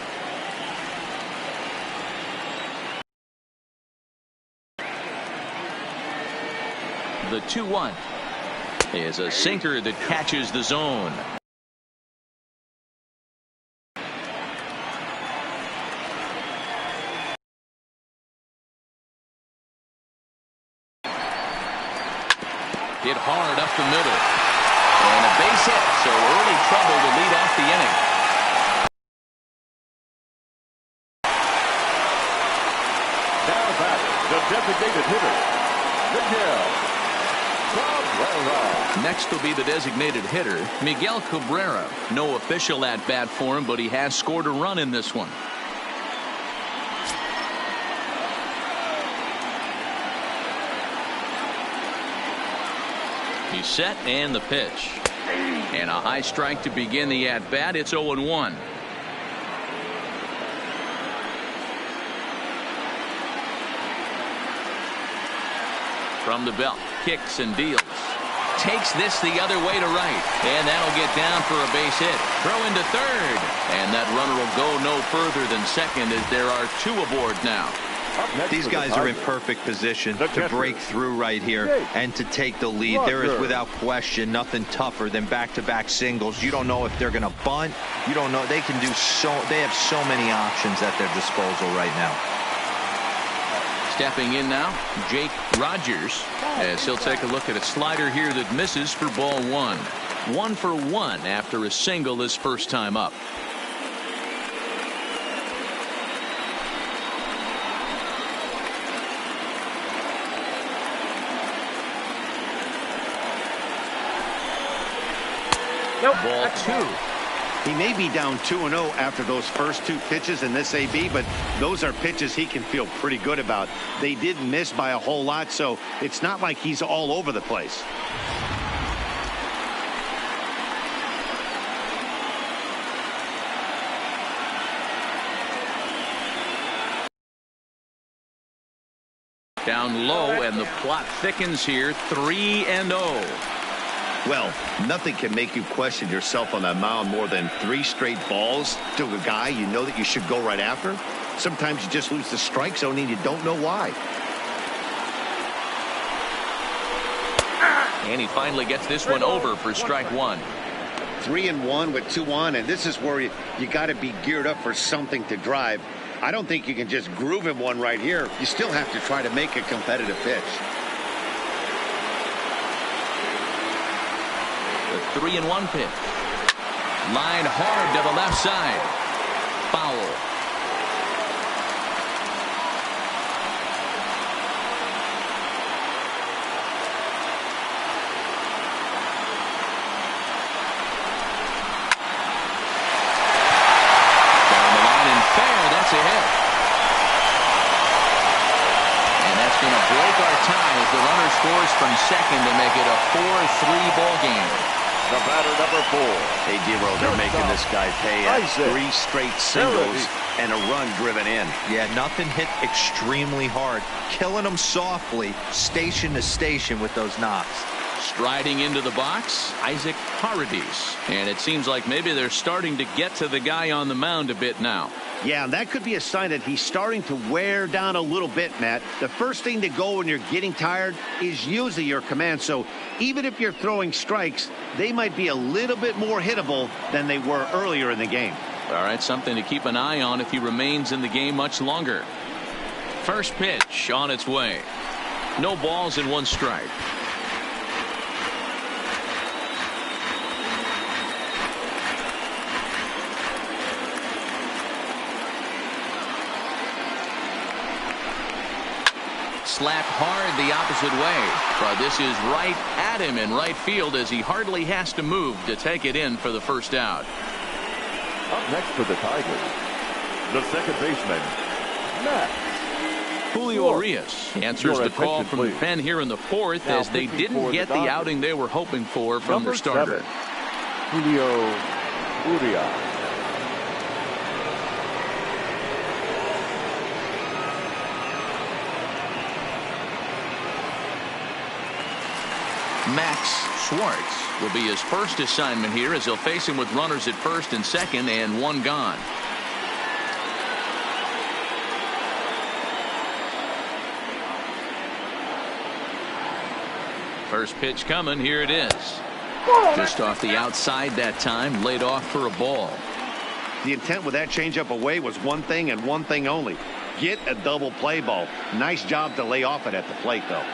The 2-1 is a sinker that catches the zone. Hit hard up the middle. And a base hit, so early trouble to lead off the inning. Now back, the designated hitter, Miguel Cabrera. Next will be the designated hitter, Miguel Cabrera. No official at-bat for him, but he has scored a run in this one. He's set, and the pitch. And a high strike to begin the at-bat. It's 0-1. From the belt, kicks and deals. Takes this the other way to right. And that'll get down for a base hit. Throw into third. And that runner will go no further than second as there are 2 aboard now. These guys are in perfect position to break through right here and to take the lead. There is without question nothing tougher than back-to-back singles. You don't know if they're going to bunt. You don't know. They can do they have so many options at their disposal right now. Stepping in now, Jake Rogers, as he'll take a look at a slider here that misses for ball 1. 1 for 1 after a single his first time up. Ball 2. He may be down 2-0 after those first 2 pitches in this AB, but those are pitches he can feel pretty good about. They did miss by a whole lot, so it's not like he's all over the place. Down low, and the plot thickens here. 3-0. Well, nothing can make you question yourself on that mound more than 3 straight balls to a guy you know that you should go right after. Sometimes you just lose the strike zone and you don't know why. And he finally gets this one over for strike 1. 3-1 with 2 on, and this is where you got to be geared up for something to drive. I don't think you can just groove him one right here. You still have to try to make a competitive pitch. The 3-1 pitch. Line hard to the left side. Foul. Down the line and fair. That's a hit. And that's going to break our tie as the runner scores from second to make it a 4-3 ball game. The batter, number 4. Hey, Dero, they're making this guy pay at 3 straight singles and a run driven in. Yeah, nothing hit extremely hard. Killing them softly, station to station with those knocks. Striding into the box, Isaac Paradis. And it seems like maybe they're starting to get to the guy on the mound a bit now. Yeah, and that could be a sign that he's starting to wear down a little bit, Matt. The first thing to go when you're getting tired is usually your command. So even if you're throwing strikes, they might be a little bit more hittable than they were earlier in the game. All right, something to keep an eye on if he remains in the game much longer. First pitch on its way. No balls and 1 strike. Slapped hard the opposite way, but this is right at him in right field as he hardly has to move to take it in for the first out. Up next for the Tigers, the second baseman, Matt. Julio Urias answers the call from the pen here in the 4th as they didn't get the outing they were hoping for from their starter. Julio Urias. Max Schwartz will be his first assignment here as he'll face him with runners at first and second and 1 gone. First pitch coming. Here it is. Just off the outside that time, laid off for a ball. The intent with that changeup away was one thing and one thing only. Get a double play ball. Nice job to lay off it at the plate, though.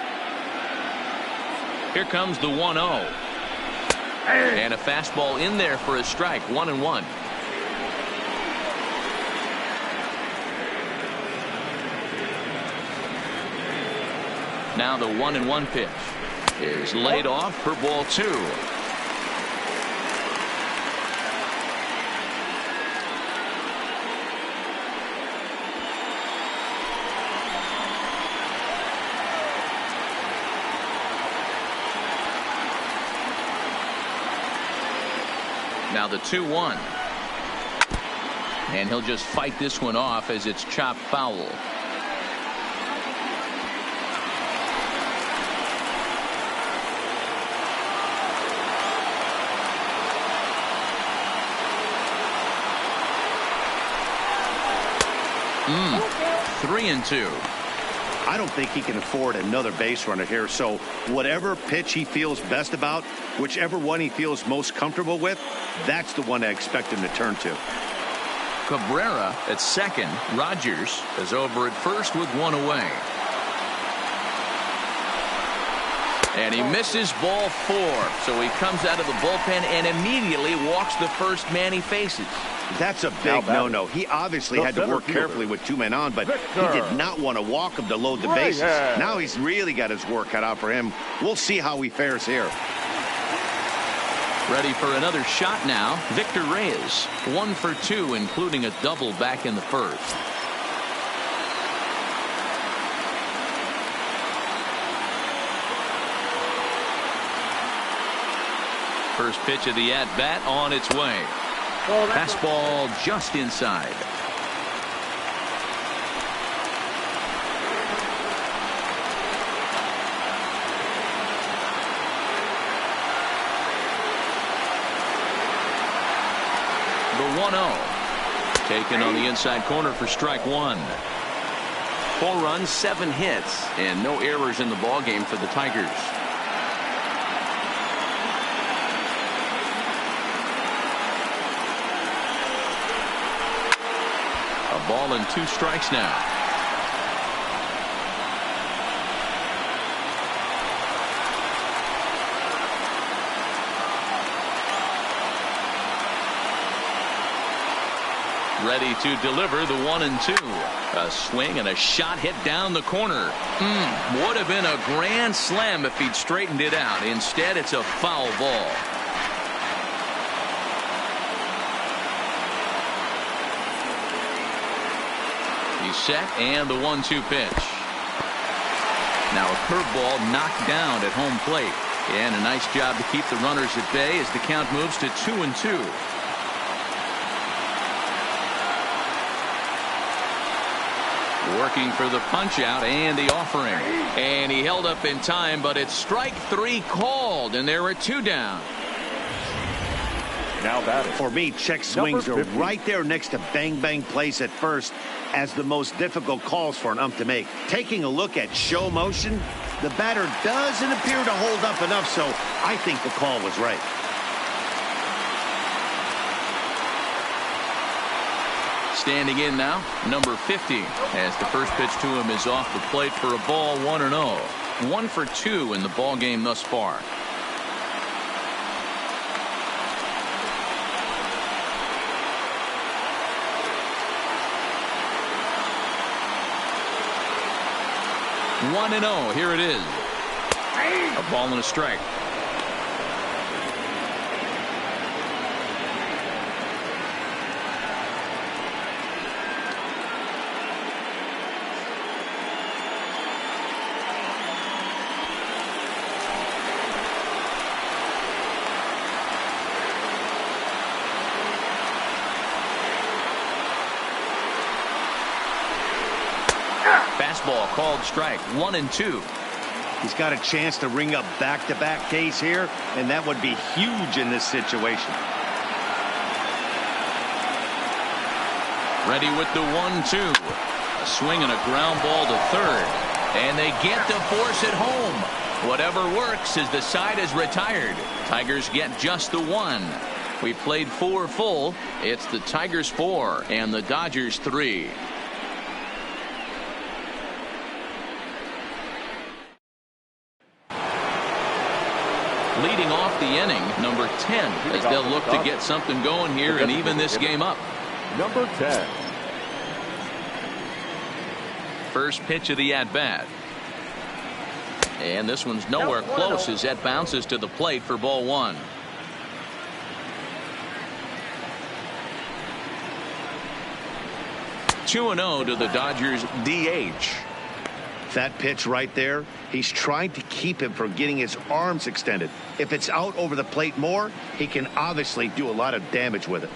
Here comes the 1-0. And a fastball in there for a strike. 1-1. Now the 1-1 pitch is laid off for ball 2. Now the 2-1. And he'll just fight this one off as it's chopped foul. 3-2. I don't think he can afford another base runner here. So whatever pitch he feels best about, whichever one he feels most comfortable with, that's the one I expect him to turn to. Cabrera at second. Rogers is over at first with one away. And he misses ball 4. So he comes out of the bullpen and immediately walks the first man he faces. That's a big no-no. He obviously had to work carefully with 2 men on, but he did not want to walk him to load the bases. Now he's really got his work cut out for him. We'll see how he fares here. Ready for another shot now. Victor Reyes, 1 for 2, including a double back in the first. First pitch of the at-bat on its way. Fastball just inside. The 1-0. Taken on the inside corner for strike 1. 4 runs, 7 hits, and no errors in the ballgame for the Tigers. A ball and 2 strikes now. Ready to deliver the 1-2. A swing and a shot hit down the corner. Would have been a grand slam if he'd straightened it out. Instead, it's a foul ball. He's set, and the 1-2 pitch. Now a curveball knocked down at home plate. And a nice job to keep the runners at bay as the count moves to 2-2. Working for the punch out and the offering. And he held up in time, but it's strike 3 called, and there are 2 down. Now batting. For me, check swings are right there next to bang bang plays at first as the most difficult calls for an ump to make. Taking a look at show motion, the batter doesn't appear to hold up enough, so I think the call was right. Standing in now, number 50, as the first pitch to him is off the plate for a ball, 1-0. 1 for 2 in the ball game thus far. One and 0. Here it is. A ball and a strike. Fastball called strike. 1-2. He's got a chance to ring up back-to-back Ks here, and that would be huge in this situation. Ready with the 1-2. A swing and a ground ball to third. And they get to force it home. Whatever works as the side is retired. Tigers get just the 1. We played 4 full. It's the Tigers 4 and the Dodgers 3. Leading off the inning, number 10, as they'll look to get something going here and even this game up. Number 10. First pitch of the at-bat. And this one's nowhere close as that bounces to the plate for ball 1. Two 2-0 to the Dodgers DH. That pitch right there, he's trying to keep him from getting his arms extended. If it's out over the plate more, he can obviously do a lot of damage with it.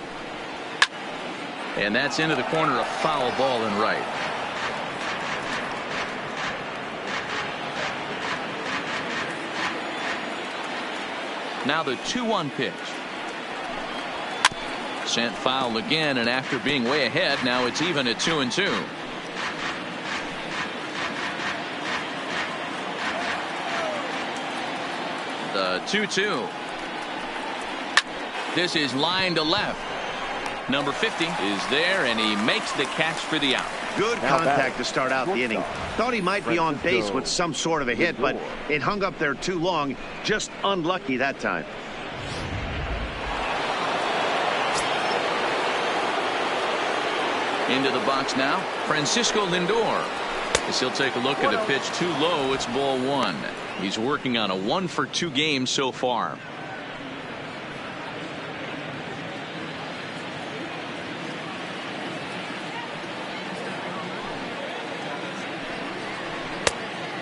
And that's into the corner, a foul ball and right. Now the 2-1 pitch. Sent foul again, and after being way ahead, now it's even at 2-2. The 2-2. This is line to left. Number 50 is there, and he makes the catch for the out. Good contact to start out the inning. Thought he might be on base with some sort of a hit, but it hung up there too long. Just unlucky that time. Into the box now, Francisco Lindor. As he'll take a look at a pitch too low, it's ball one. He's working on a 1-for-2 game so far.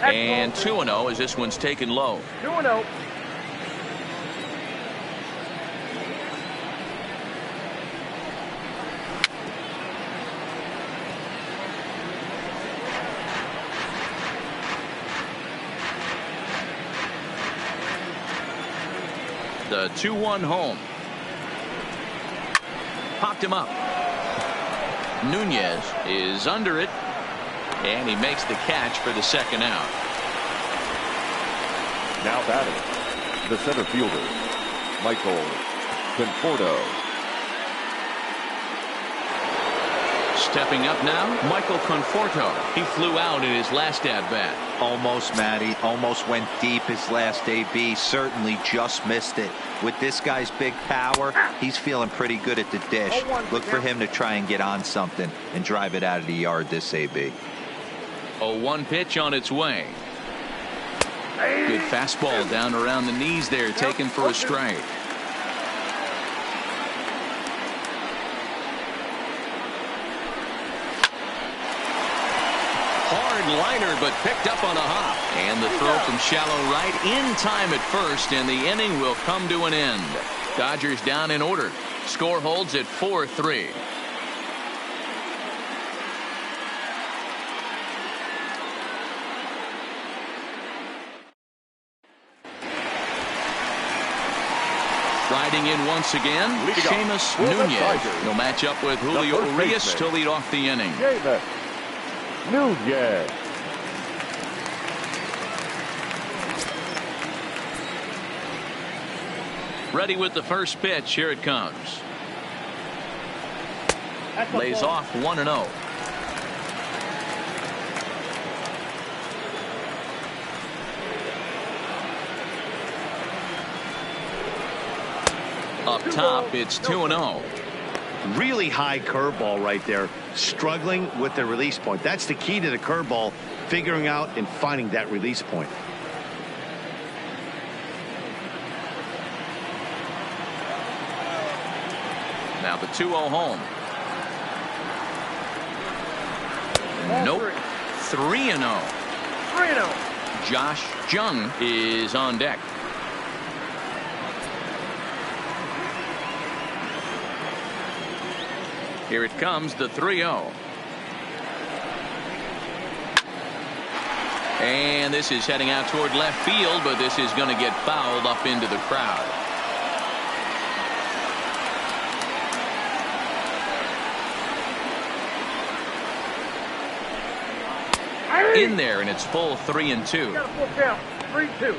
And 2-0 as this one's taken low. 2-0. The 2-1 home. Popped him up. Nunez is under it. And he makes the catch for the second out. Now batting, the center fielder, Michael Conforto. Stepping up now, Michael Conforto. He flew out in his last at-bat. Almost, Matty. Almost went deep his last AB. Certainly just missed it. With this guy's big power, he's feeling pretty good at the dish. Look for him to try and get on something and drive it out of the yard this AB. 0-1 pitch on its way. Good fastball down around the knees there, taken for a strike. Hard liner, but picked up on a hop. And the throw from shallow right in time at first, and the inning will come to an end. Dodgers down in order. Score holds at 4-3. Riding in once again, Seamus Nunez. He'll match up with Julio Urias to lead off the inning. Seamus Nunez. Ready with the first pitch. Here it comes. Lays off 1-0. Up top, it's 2-0. Really high curveball right there. Struggling with the release point. That's the key to the curveball, figuring out and finding that release point. Now the 2-0 home. Nope. 3-0. 3-0. Josh Jung is on deck. Here it comes, the 3-0. And this is heading out toward left field, but this is going to get fouled up into the crowd. In there, and it's full 3-2. Got a full count. 3-2.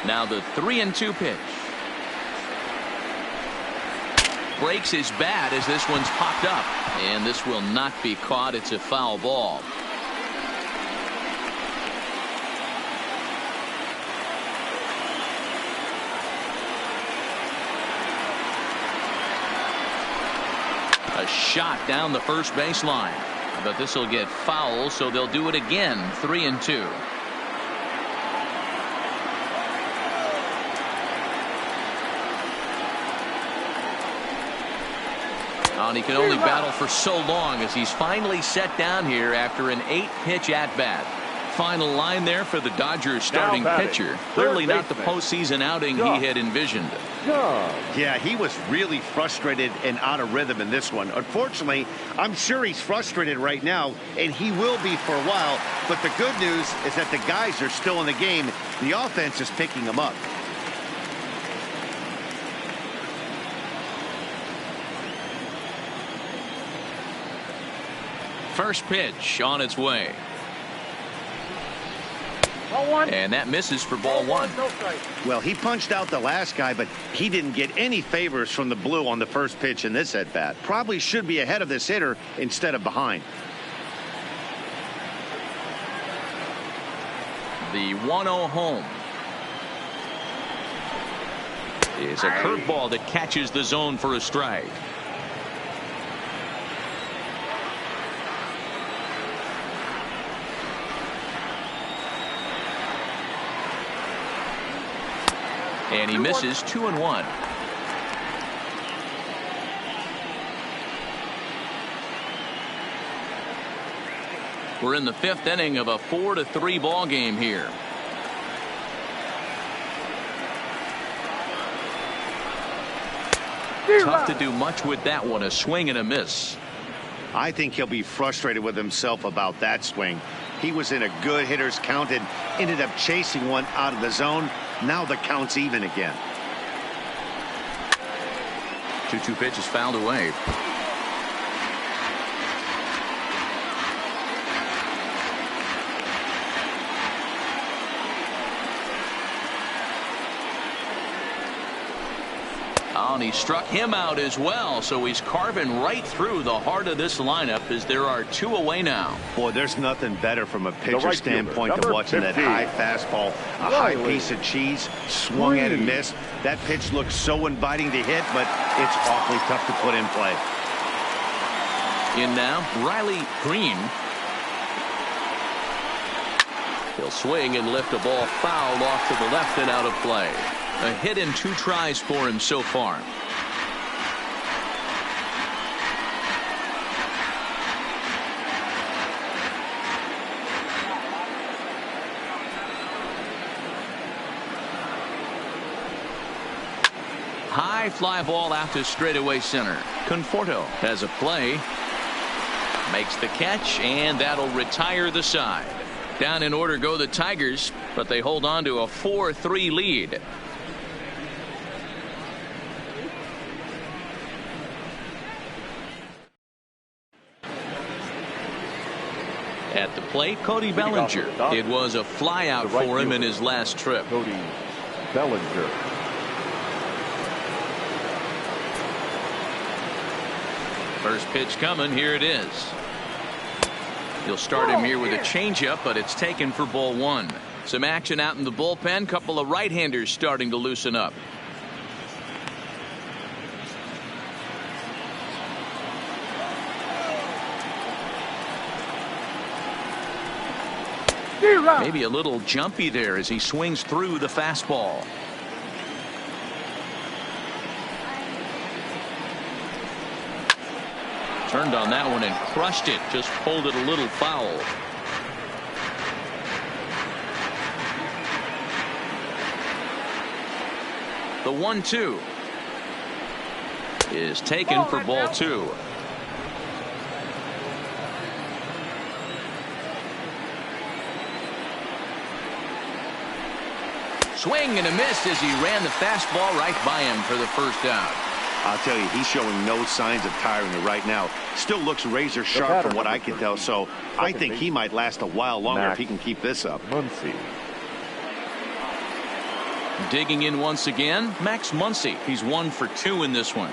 Now the 3-2 pitch. Breaks his bat as this one's popped up. And this will not be caught. It's a foul ball. A shot down the first baseline. But this will get foul, so they'll do it again. 3-2. And he can only battle for so long as he's finally set down here after an 8-pitch at-bat. Final line there for the Dodgers starting pitcher. Clearly not the postseason outing he had envisioned. Yeah, he was really frustrated and out of rhythm in this one. Unfortunately, I'm sure he's frustrated right now, and he will be for a while. But the good news is that the guys are still in the game. The offense is picking them up. First pitch on its way. And that misses for ball one. Well, he punched out the last guy, but he didn't get any favors from the blue on the first pitch in this at-bat. Probably should be ahead of this hitter instead of behind. The 1-0 home is a curveball that catches the zone for a strike. And he misses 2-1. We're in the fifth inning of a 4-3 ball game here. Tough to do much with that one. A swing and a miss. I think he'll be frustrated with himself about that swing. He was in a good hitter's count and ended up chasing one out of the zone. Now the count's even again. 2-2 pitch is fouled away. Oh, and he struck him out as well, so he's carving right through the heart of this lineup as there are two away now. Boy, there's nothing better from a pitcher right standpoint fielder, than watching 15. that high fastball, a high piece of cheese, swung at and missed. That pitch looks so inviting to hit, but it's awfully tough to put in play. In now, Riley Green. He'll swing and lift a ball foul off to the left and out of play. A hit in 2 tries for him so far. High fly ball out to straightaway center. Conforto has a play. Makes the catch, and that'll retire the side. Down in order go the Tigers, but they hold on to a 4-3 lead. At the plate, Cody Bellinger. It was a fly out for him in his last trip. Cody Bellinger. First pitch coming. Here it is. He'll start him here with a changeup, but it's taken for ball one. Some action out in the bullpen. Couple of right-handers starting to loosen up. Maybe a little jumpy there as he swings through the fastball. Turned on that one and crushed it. Just pulled it a little foul. The 1-2 is taken for ball two. Swing and a miss as he ran the fastball right by him for the first out. I'll tell you, he's showing no signs of tiring it right now. Still looks razor sharp from what I can tell, so I think he might last a while longer if he can keep this up. Muncy. Digging in once again, Max Muncy. He's 1 for 2 in this one.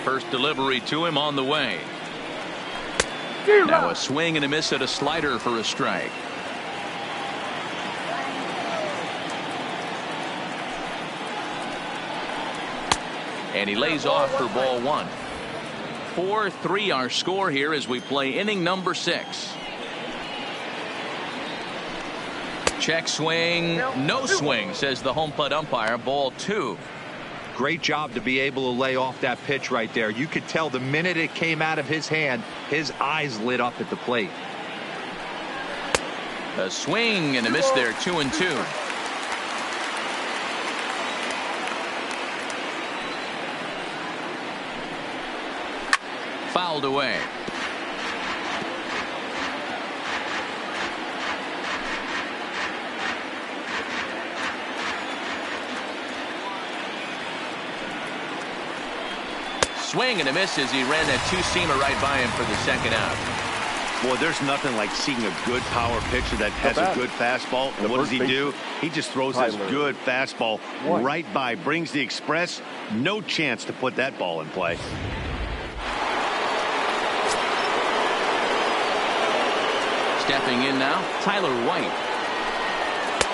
First delivery to him on the way. Now a swing and a miss at a slider for a strike. And he lays off for ball one. 4-3 our score here as we play inning number 6. Check swing, no swing, says the home plate umpire. Ball 2. Great job to be able to lay off that pitch right there. You could tell the minute it came out of his hand, his eyes lit up at the plate. A swing and a miss there. 2-2. Fouled away. swing and a miss as he ran that two-seamer right by him for the second out. Boy, there's nothing like seeing a good power pitcher that has a good fastball. And what does he do? He just throws his good fastball right by, brings the express. No chance to put that ball in play. Stepping in now, Tyler White.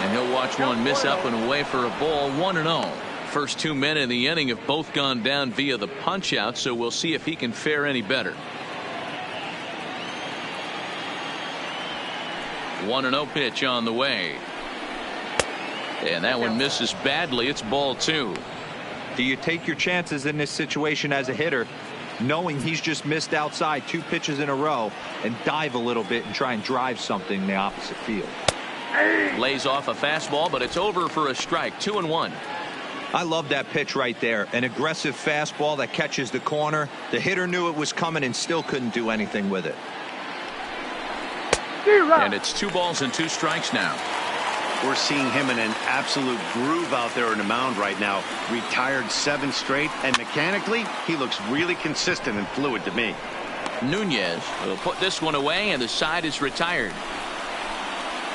And he'll watch one miss up and away for a ball, 1-0. First 2 men in the inning have both gone down via the punch out, so we'll see if he can fare any better. 1-0 pitch on the way. And that one misses badly. It's ball 2. Do you take your chances in this situation as a hitter, knowing he's just missed outside 2 pitches in a row, and dive a little bit and try and drive something in the opposite field? Lays off a fastball, but it's over for a strike. 2-1. I love that pitch right there. An aggressive fastball that catches the corner. The hitter knew it was coming and still couldn't do anything with it. And it's 2 balls and 2 strikes now. We're seeing him in an absolute groove out there in the mound right now. Retired 7 straight, and mechanically, he looks really consistent and fluid to me. Nunez will put this one away, and the side is retired.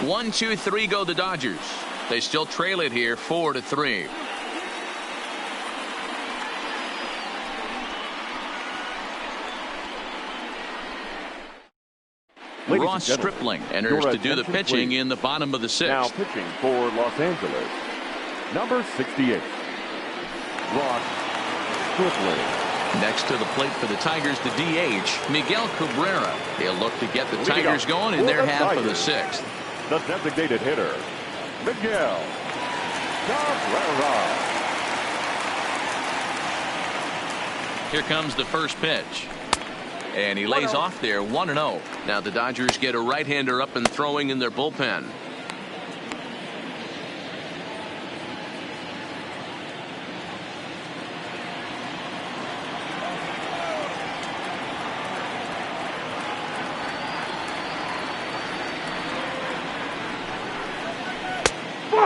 1, 2, 3 go the Dodgers. They still trail it here 4-3. Ross Stripling enters to do the pitching in the bottom of the 6th. Now pitching for Los Angeles, number 68, Ross Stripling. Next to the plate for the Tigers, the DH, Miguel Cabrera. He'll look to get the Tigers going in their half of the 6th. The designated hitter, Miguel Cabrera. Here comes the first pitch. And he lays off there, 1-0. Now the Dodgers get a right-hander up and throwing in their bullpen.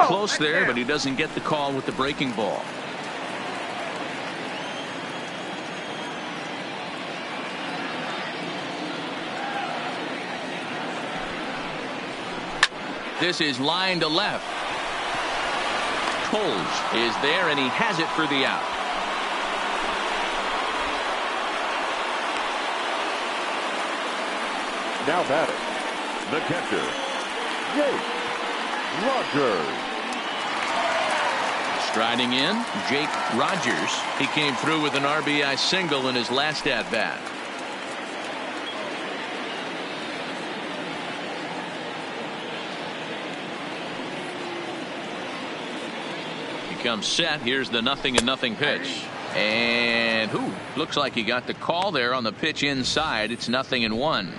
Close there, but he doesn't get the call with the breaking ball. This is line to left. Coles is there, and he has it for the out. Now batting, the catcher, Jake Rogers. Striding in, Jake Rogers. He came through with an RBI single in his last at-bat. Comes set. Here's the 0-0 pitch, and looks like he got the call there on the pitch inside. It's 0-1.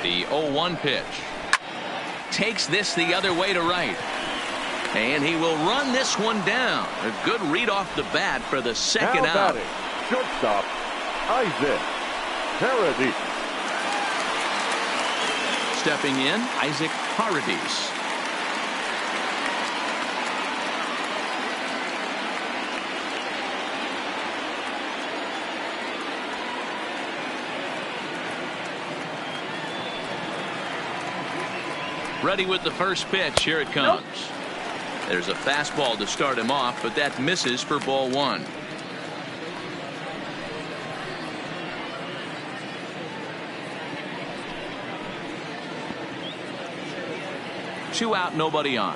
The 0-1 pitch takes this the other way to right. And he will run this one down. A good read off the bat for the second out. Batting, shortstop, Isaac Paradis. Stepping in, Isaac Paradis. Ready with the first pitch. Here it comes. There's a fastball to start him off, but that misses for ball 1. Two out, nobody on.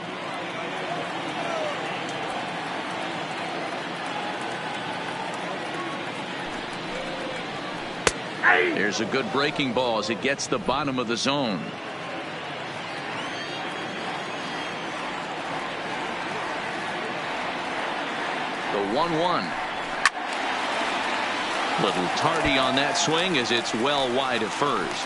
There's a good breaking ball as it gets the bottom of the zone. The 1-1. Little tardy on that swing as it's well wide of first.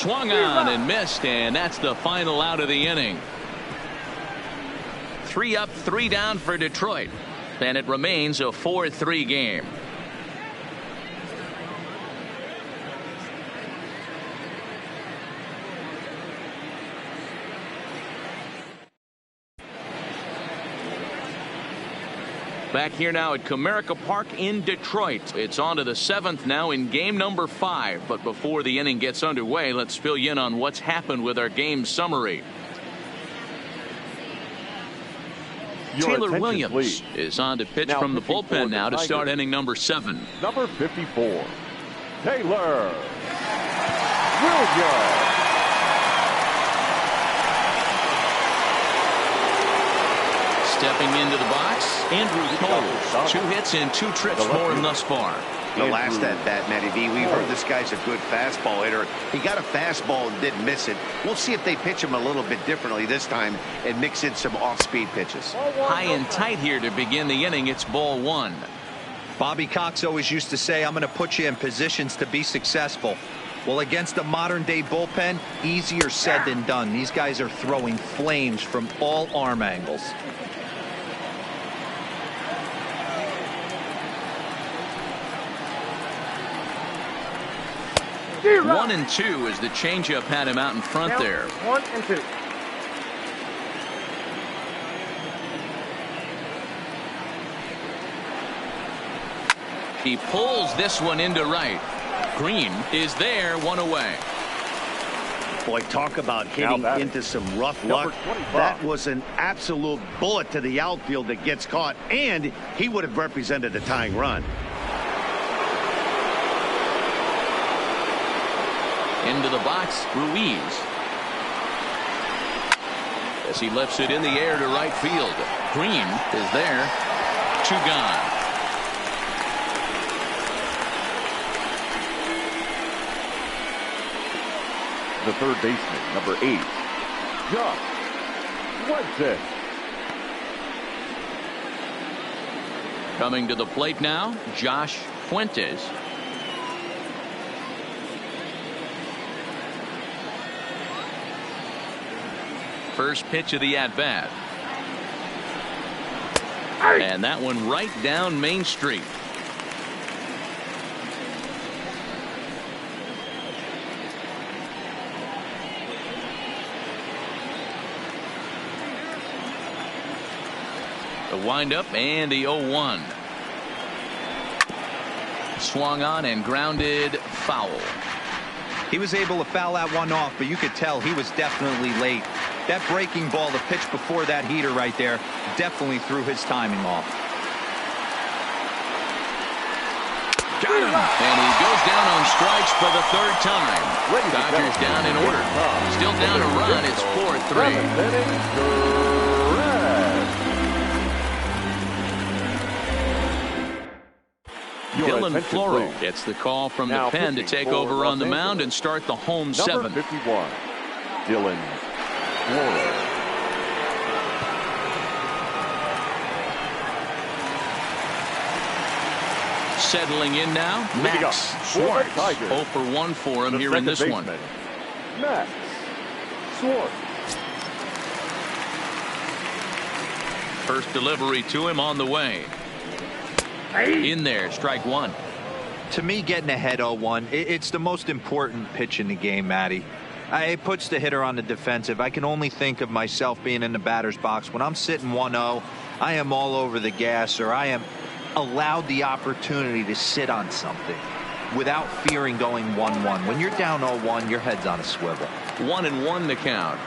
Swung on and missed, and that's the final out of the inning. 3 up, 3 down for Detroit, and it remains a 4-3 game. Back here now at Comerica Park in Detroit. It's on to the 7th now in game number 5. But before the inning gets underway, let's fill you in on what's happened with our game summary. Taylor Williams is on to pitch from the bullpen now to start inning number 7. Number 54, Taylor Williams. Stepping into the box, Andrew Cole. 2 hits and 2 trips for him thus far. The last at bat, Matty V, we've heard this guy's a good fastball hitter. He got a fastball and didn't miss it. We'll see if they pitch him a little bit differently this time and mix in some off-speed pitches. High and tight here to begin the inning. It's ball 1. Bobby Cox always used to say, I'm going to put you in positions to be successful. Well, against a modern-day bullpen, easier said than done. These guys are throwing flames from all arm angles. 1-2 as the changeup had him out in front there. 1-2. He pulls this one into right. Green is there, 1 away. Boy, talk about hitting into some rough luck. That was an absolute bullet to the outfield that gets caught, and he would have represented a tying run. Into the box, Ruiz. As he lifts it in the air to right field. Green is there. 2 gone. The third baseman, number 8, Josh Swenson. Coming to the plate now, Josh Fuentes. First pitch of the at-bat. And that one right down Main Street. The windup and the 0-1. Swung on and grounded foul. He was able to foul that one off, but you could tell he was definitely late. That breaking ball, the pitch before that heater right there, definitely threw his timing off. Got him. And he goes down on strikes for the 3rd time. Dodgers down in order. Still down a run. It's 4-3. Dylan Floro gets the call from the pen to take over on the mound and start the home 7th. Number 51, Dylan Floro. Settling in now, Max Schwartz. 0 for 1 for him here in this one. Max Schwartz. First delivery to him on the way. In there, strike 1. To me, getting ahead 0-1, it's the most important pitch in the game, Matty. It puts the hitter on the defensive. I can only think of myself being in the batter's box. When I'm sitting 1-0, I am all over the gas, or I am allowed the opportunity to sit on something without fearing going 1-1. When you're down 0-1, your head's on a swivel. 1-1 the count.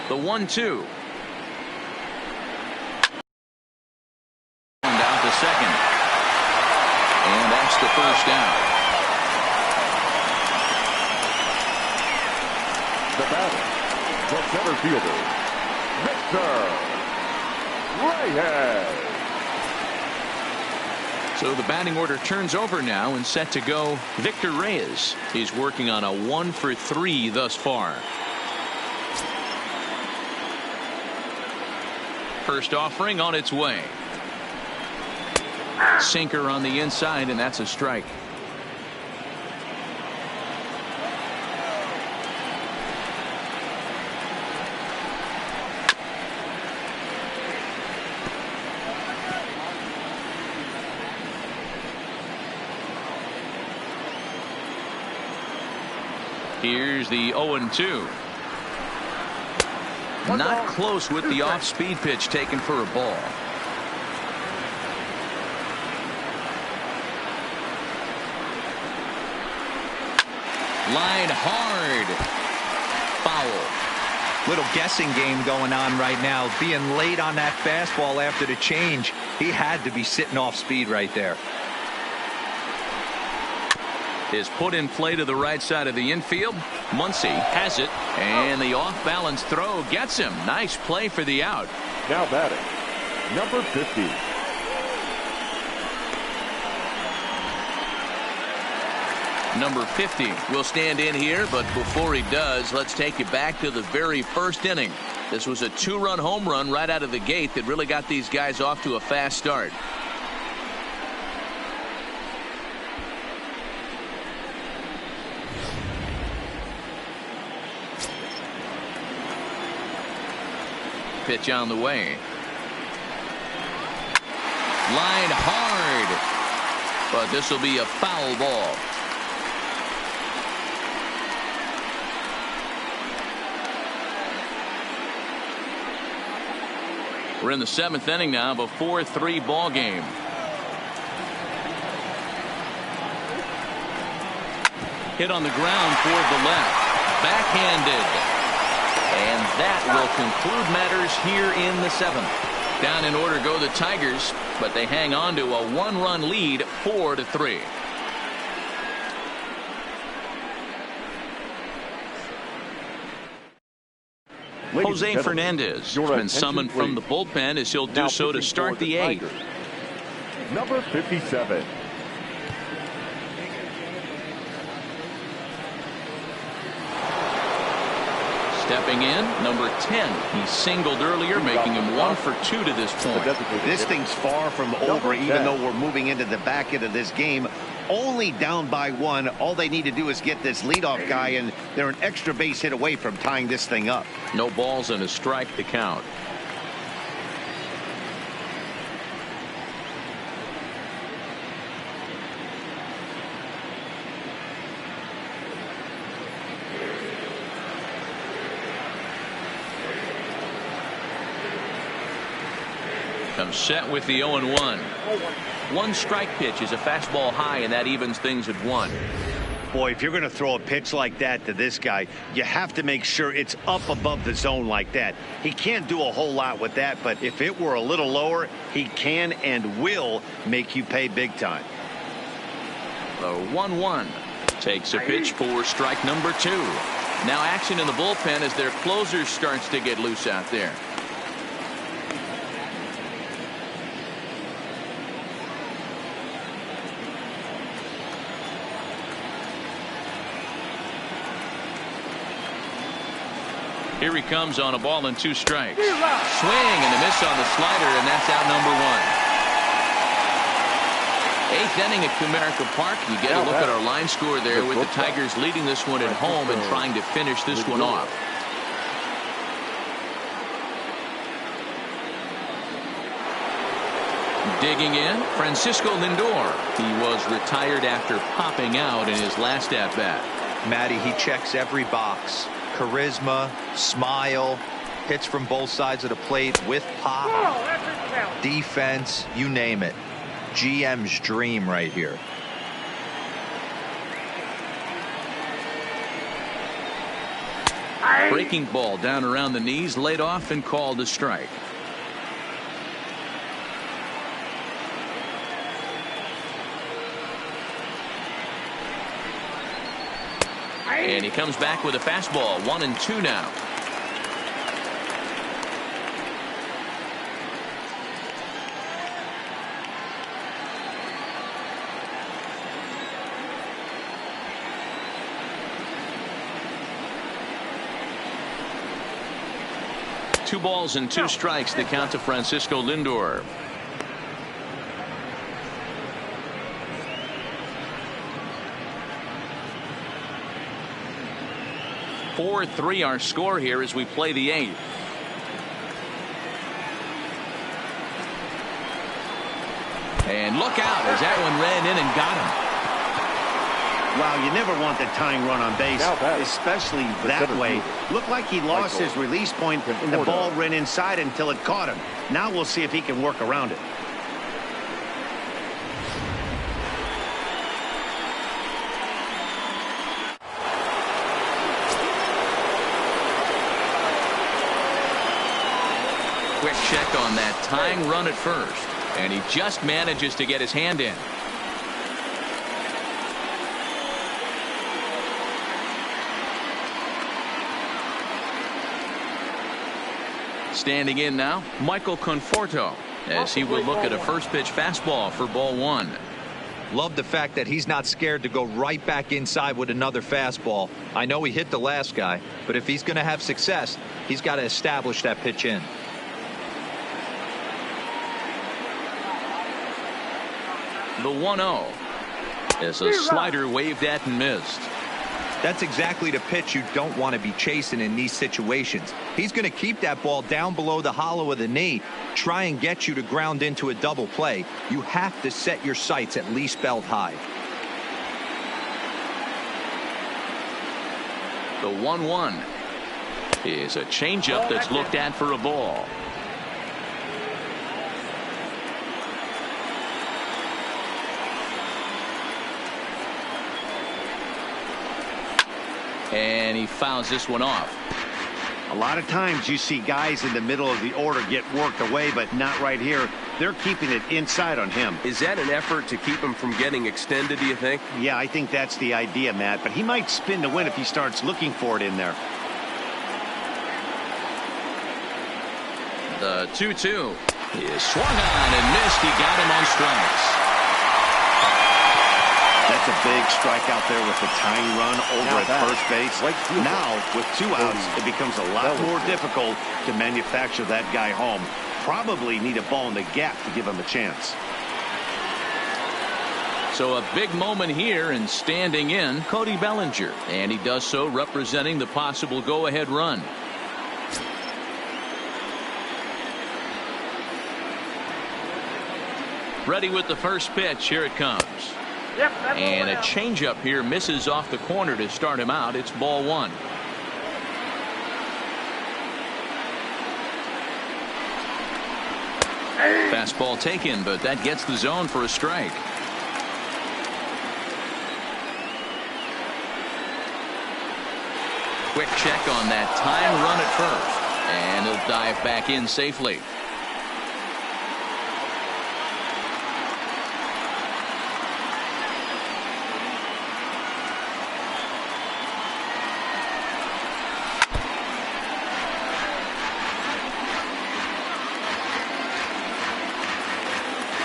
The 1-2. And out to second. And that's the first down. The batter, the center fielder, Victor Reyes. So the batting order turns over now and set to go Victor Reyes. He's working on a 1-for-3 thus far. First offering on its way. Sinker on the inside, and that's a strike. Here's the 0-2. Not close with the off-speed pitch taken for a ball. Line hard. Foul. Little guessing game going on right now. Being late on that fastball after the change. He had to be sitting off speed right there. Is put in play to the right side of the infield. Muncy has it, and the off-balance throw gets him. Nice play for the out. Now batting, number 50. Number 50 will stand in here, but before he does, let's take you back to the very first inning. This was a 2-run home run right out of the gate that really got these guys off to a fast start. Pitch on the way. Line hard, but this will be a foul ball. We're in the 7th inning now of a 4-3 ball game. Hit on the ground toward the left. Backhanded. And that will conclude matters here in the 7th. Down in order go the Tigers, but they hang on to a 1-run lead, 4-3. Jose Fernandez has been summoned from the bullpen as he'll do so to start the 8th. Number 57. Stepping in, number 10. He singled earlier, making him 1 for 2 to this point. This thing's far from over, even though we're moving into the back end of this game. Only down by 1. All they need to do is get this leadoff guy, and they're an extra base hit away from tying this thing up. No balls and a strike to count. Comes set with the 0-1. One strike pitch is a fastball high, and that evens things at 1. Boy, if you're going to throw a pitch like that to this guy, you have to make sure it's up above the zone like that. He can't do a whole lot with that, but if it were a little lower, he can and will make you pay big time. The 1-1 takes a pitch for strike number 2. Now action in the bullpen as their closer starts to get loose out there. Here he comes on a ball and 2 strikes. Swing and a miss on the slider, and that's out number 1. 8th inning at Comerica Park. You get a look at our line score there with the Tigers leading this one at home and trying to finish this one off. Digging in, Francisco Lindor. He was retired after popping out in his last at-bat. Matty, he checks every box. Charisma, smile, hits from both sides of the plate with pop, defense, you name it. GM's dream right here. Breaking ball down around the knees, laid off and called a strike. And he comes back with a fastball. 1-2 now. 2 balls and 2 strikes, the count to Francisco Lindor. 4-3 our score here as we play the 8th. And look out as that one ran in and got him. Wow, you never want the tying run on base, especially that way. Looked like he lost his release point and the ball ran inside until it caught him. Now we'll see if he can work around it. Quick check on that tying run at first, and he just manages to get his hand in. Standing in now, Michael Conforto, as he will look at a first pitch fastball for ball 1. Love the fact that he's not scared to go right back inside with another fastball. I know he hit the last guy, but if he's going to have success, he's got to establish that pitch in. The 1-0 as a slider waved at and missed. That's exactly the pitch you don't want to be chasing in these situations. He's going to keep that ball down below the hollow of the knee, try and get you to ground into a double play. You have to set your sights at least belt high. The 1-1 is a changeup that's looked at for a ball. And he fouls this one off. A lot of times you see guys in the middle of the order get worked away, but not right here. They're keeping it inside on him. Is that an effort to keep him from getting extended, do you think? Yeah, I think that's the idea, Matt. But he might spin to win if he starts looking for it in there. The 2-2 is swung on and missed. He got him on strikes. That's a big strikeout there with the tying run over at first base. Now, with 2 outs, it becomes a lot more difficult to manufacture that guy home. Probably need a ball in the gap to give him a chance. So a big moment here, and standing in, Cody Bellinger. And he does so representing the possible go-ahead run. Ready with the first pitch. Here it comes. And a changeup here misses off the corner to start him out. It's ball 1. Fastball taken, but that gets the zone for a strike. Quick check on that time run at first, and he'll dive back in safely.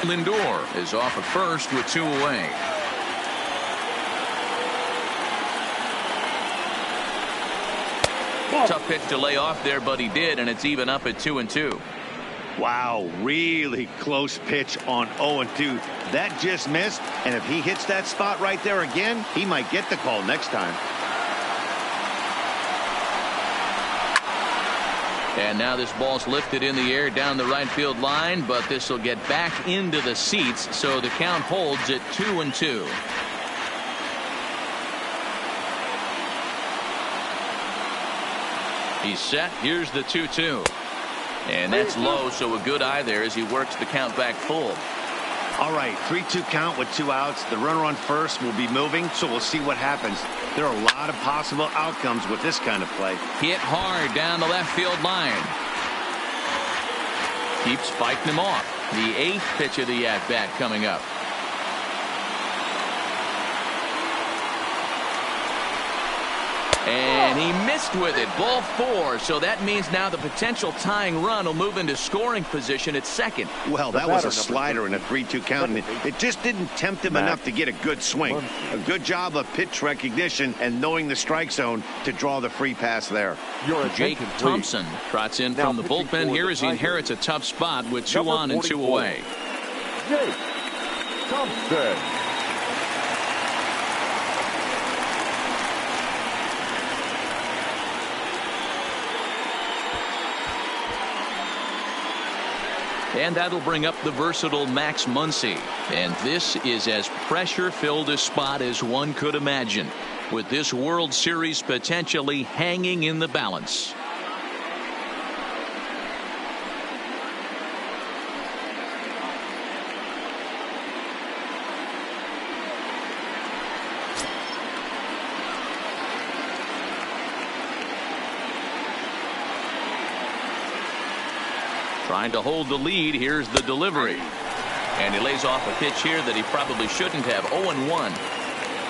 Lindor is off at first with 2 away. Tough pitch to lay off there, but he did, and it's even up at 2-2. Wow, really close pitch on 0-2. That just missed, and if he hits that spot right there again, he might get the call next time. And now this ball's lifted in the air down the right field line, but this will get back into the seats, so the count holds at 2-2. He's set. Here's the 2-2. And that's low, so a good eye there as he works the count back full. All right, 3-2 count with 2 outs. The runner on first will be moving, so we'll see what happens. There are a lot of possible outcomes with this kind of play. Hit hard down the left field line. Keeps fighting him off. The 8th pitch of the at-bat coming up. And And he missed with it. Ball 4. So that means now the potential tying run will move into scoring position at second. Well, that was a slider and a 3-2 count. And it just didn't tempt him enough to get a good swing. A good job of pitch recognition and knowing the strike zone to draw the free pass there. Jake Thompson trots in from the bullpen here as he inherits a tough spot with 2 on and 2 away. Jake Thompson. And that'll bring up the versatile Max Muncy. And this is as pressure-filled a spot as one could imagine, with this World Series potentially hanging in the balance. Trying to hold the lead. Here's the delivery. And he lays off a pitch here that he probably shouldn't have. 0-1.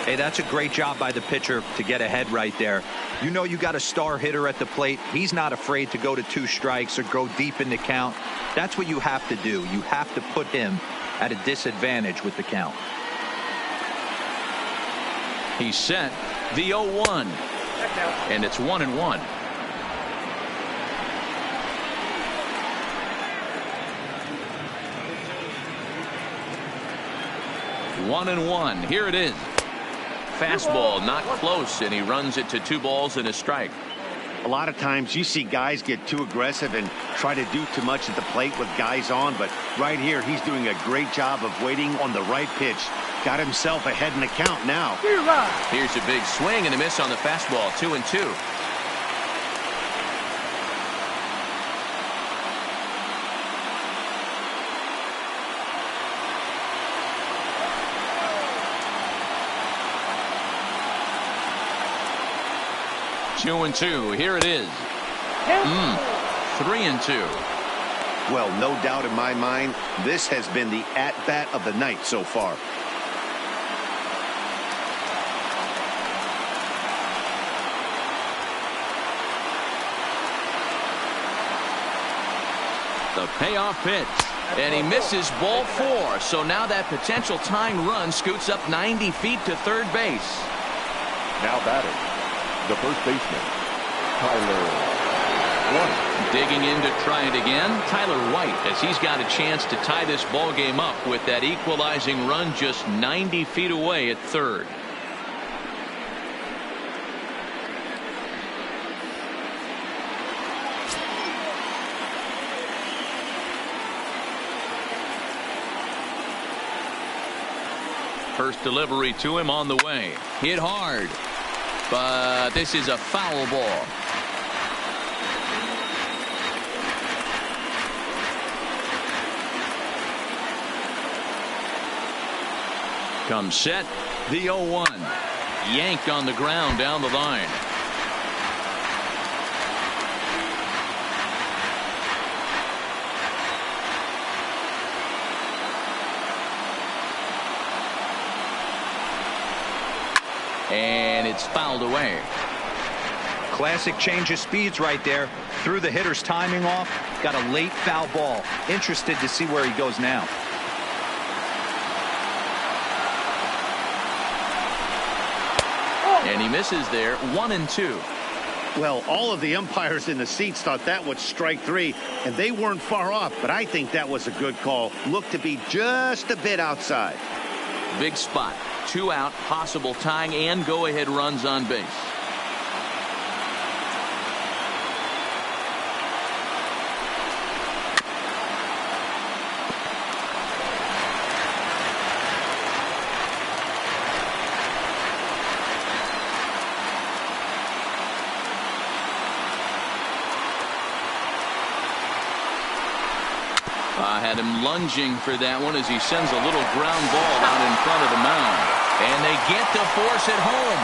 Hey, that's a great job by the pitcher to get ahead right there. You know you got a star hitter at the plate. He's not afraid to go to 2 strikes or go deep in the count. That's what you have to do. You have to put him at a disadvantage with the count. He's set. The 0-1. And it's 1-1. 1-1. Here it is. Fastball not close, and he runs it to 2 balls and a strike. A lot of times you see guys get too aggressive and try to do too much at the plate with guys on, but right here he's doing a great job of waiting on the right pitch. Got himself ahead in the count now. Here's a big swing and a miss on the fastball. 2-2. Two and 2. Here it is. 3-2. Well, no doubt in my mind, this has been the at-bat of the night so far. The payoff pitch. And he misses ball 4. So now that potential tying run scoots up 90 feet to third base. Now batting, the first baseman, Tyler White. Digging in to try it again, Tyler White, as he's got a chance to tie this ball game up with that equalizing run just 90 feet away at third. First delivery to him on the way. Hit hard. But this is a foul ball. Comes set. The 0-1. Yanked on the ground down the line. And it's fouled away. Classic change of speeds right there. Threw the hitter's timing off. Got a late foul ball. Interested to see where he goes now. And he misses there. 1-2. Well, all of the umpires in the seats thought that was strike 3, and they weren't far off, but I think that was a good call. Looked to be just a bit outside. Big spot. 2 out, possible tying and go-ahead runs on base. Had him lunging for that one as he sends a little ground ball out in front of the mound. And they get to force it home.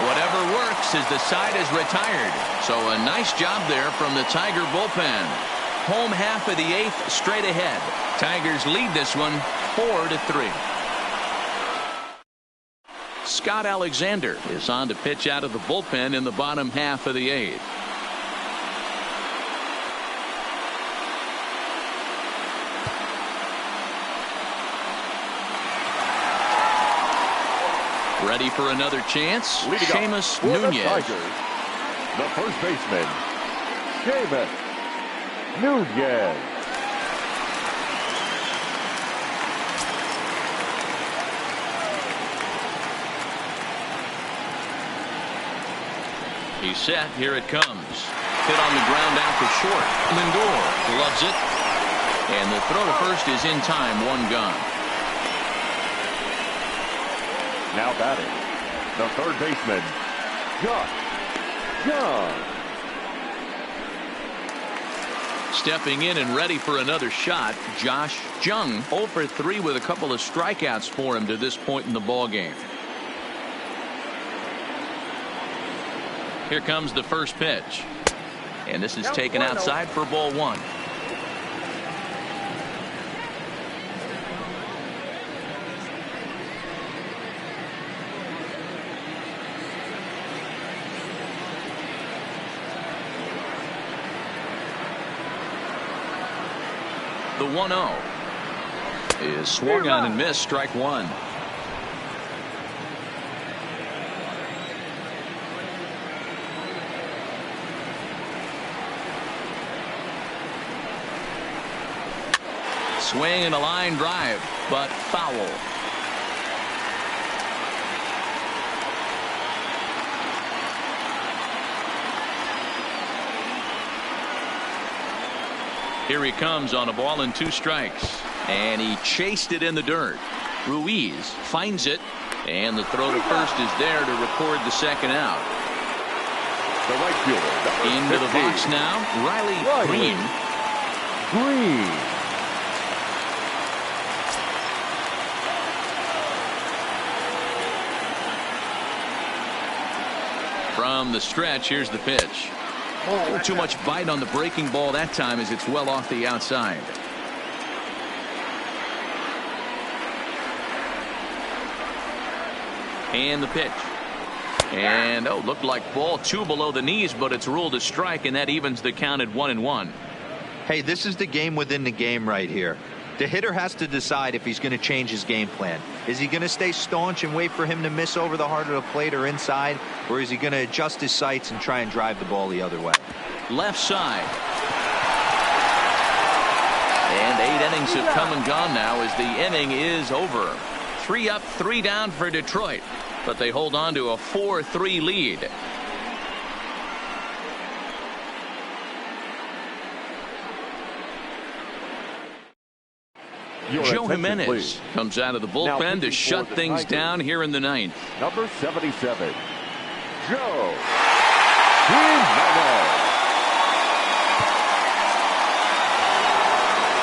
Whatever works as the side is retired. So a nice job there from the Tiger bullpen. Home half of the 8th straight ahead. Tigers lead this one 4-3. Scott Alexander is on to pitch out of the bullpen in the bottom half of the 8th. Ready for another chance. Seamus Nunez. The first baseman, Seamus Nunez. He's set. Here it comes. Hit on the ground out for short. Lindor loves it. And the throw to first is in time. 1 gone. Now batting, the third baseman, Josh Jung. Stepping in and ready for another shot, Josh Jung, 0 for 3 with a couple of strikeouts for him to this point in the ball game. Here comes the first pitch. And this is taken outside for ball 1. The 1-0 is swung on and missed. Strike 1. Swing and a line drive, but foul. Here he comes on a ball and 2 strikes. And he chased it in the dirt. Ruiz finds it. And the throw to first is there to record the second out. The right fielder. Into the box now. Riley Green. From the stretch, here's the pitch. Too much bite on the breaking ball that time as it's well off the outside. And the pitch. And looked like ball 2 below the knees, but it's ruled a strike, and that evens the count at 1-1. Hey, this is the game within the game right here. The hitter has to decide if he's going to change his game plan. Is he going to stay staunch and wait for him to miss over the heart of the plate or inside, or is he going to adjust his sights and try and drive the ball the other way? Left side. And 8 innings have come and gone now as the inning is over. 3 up, 3 down for Detroit, but they hold on to a 4-3 lead. Joe Jimenez comes out of the bullpen to shut things down here in the 9th. Number 77, Joe Jimenez.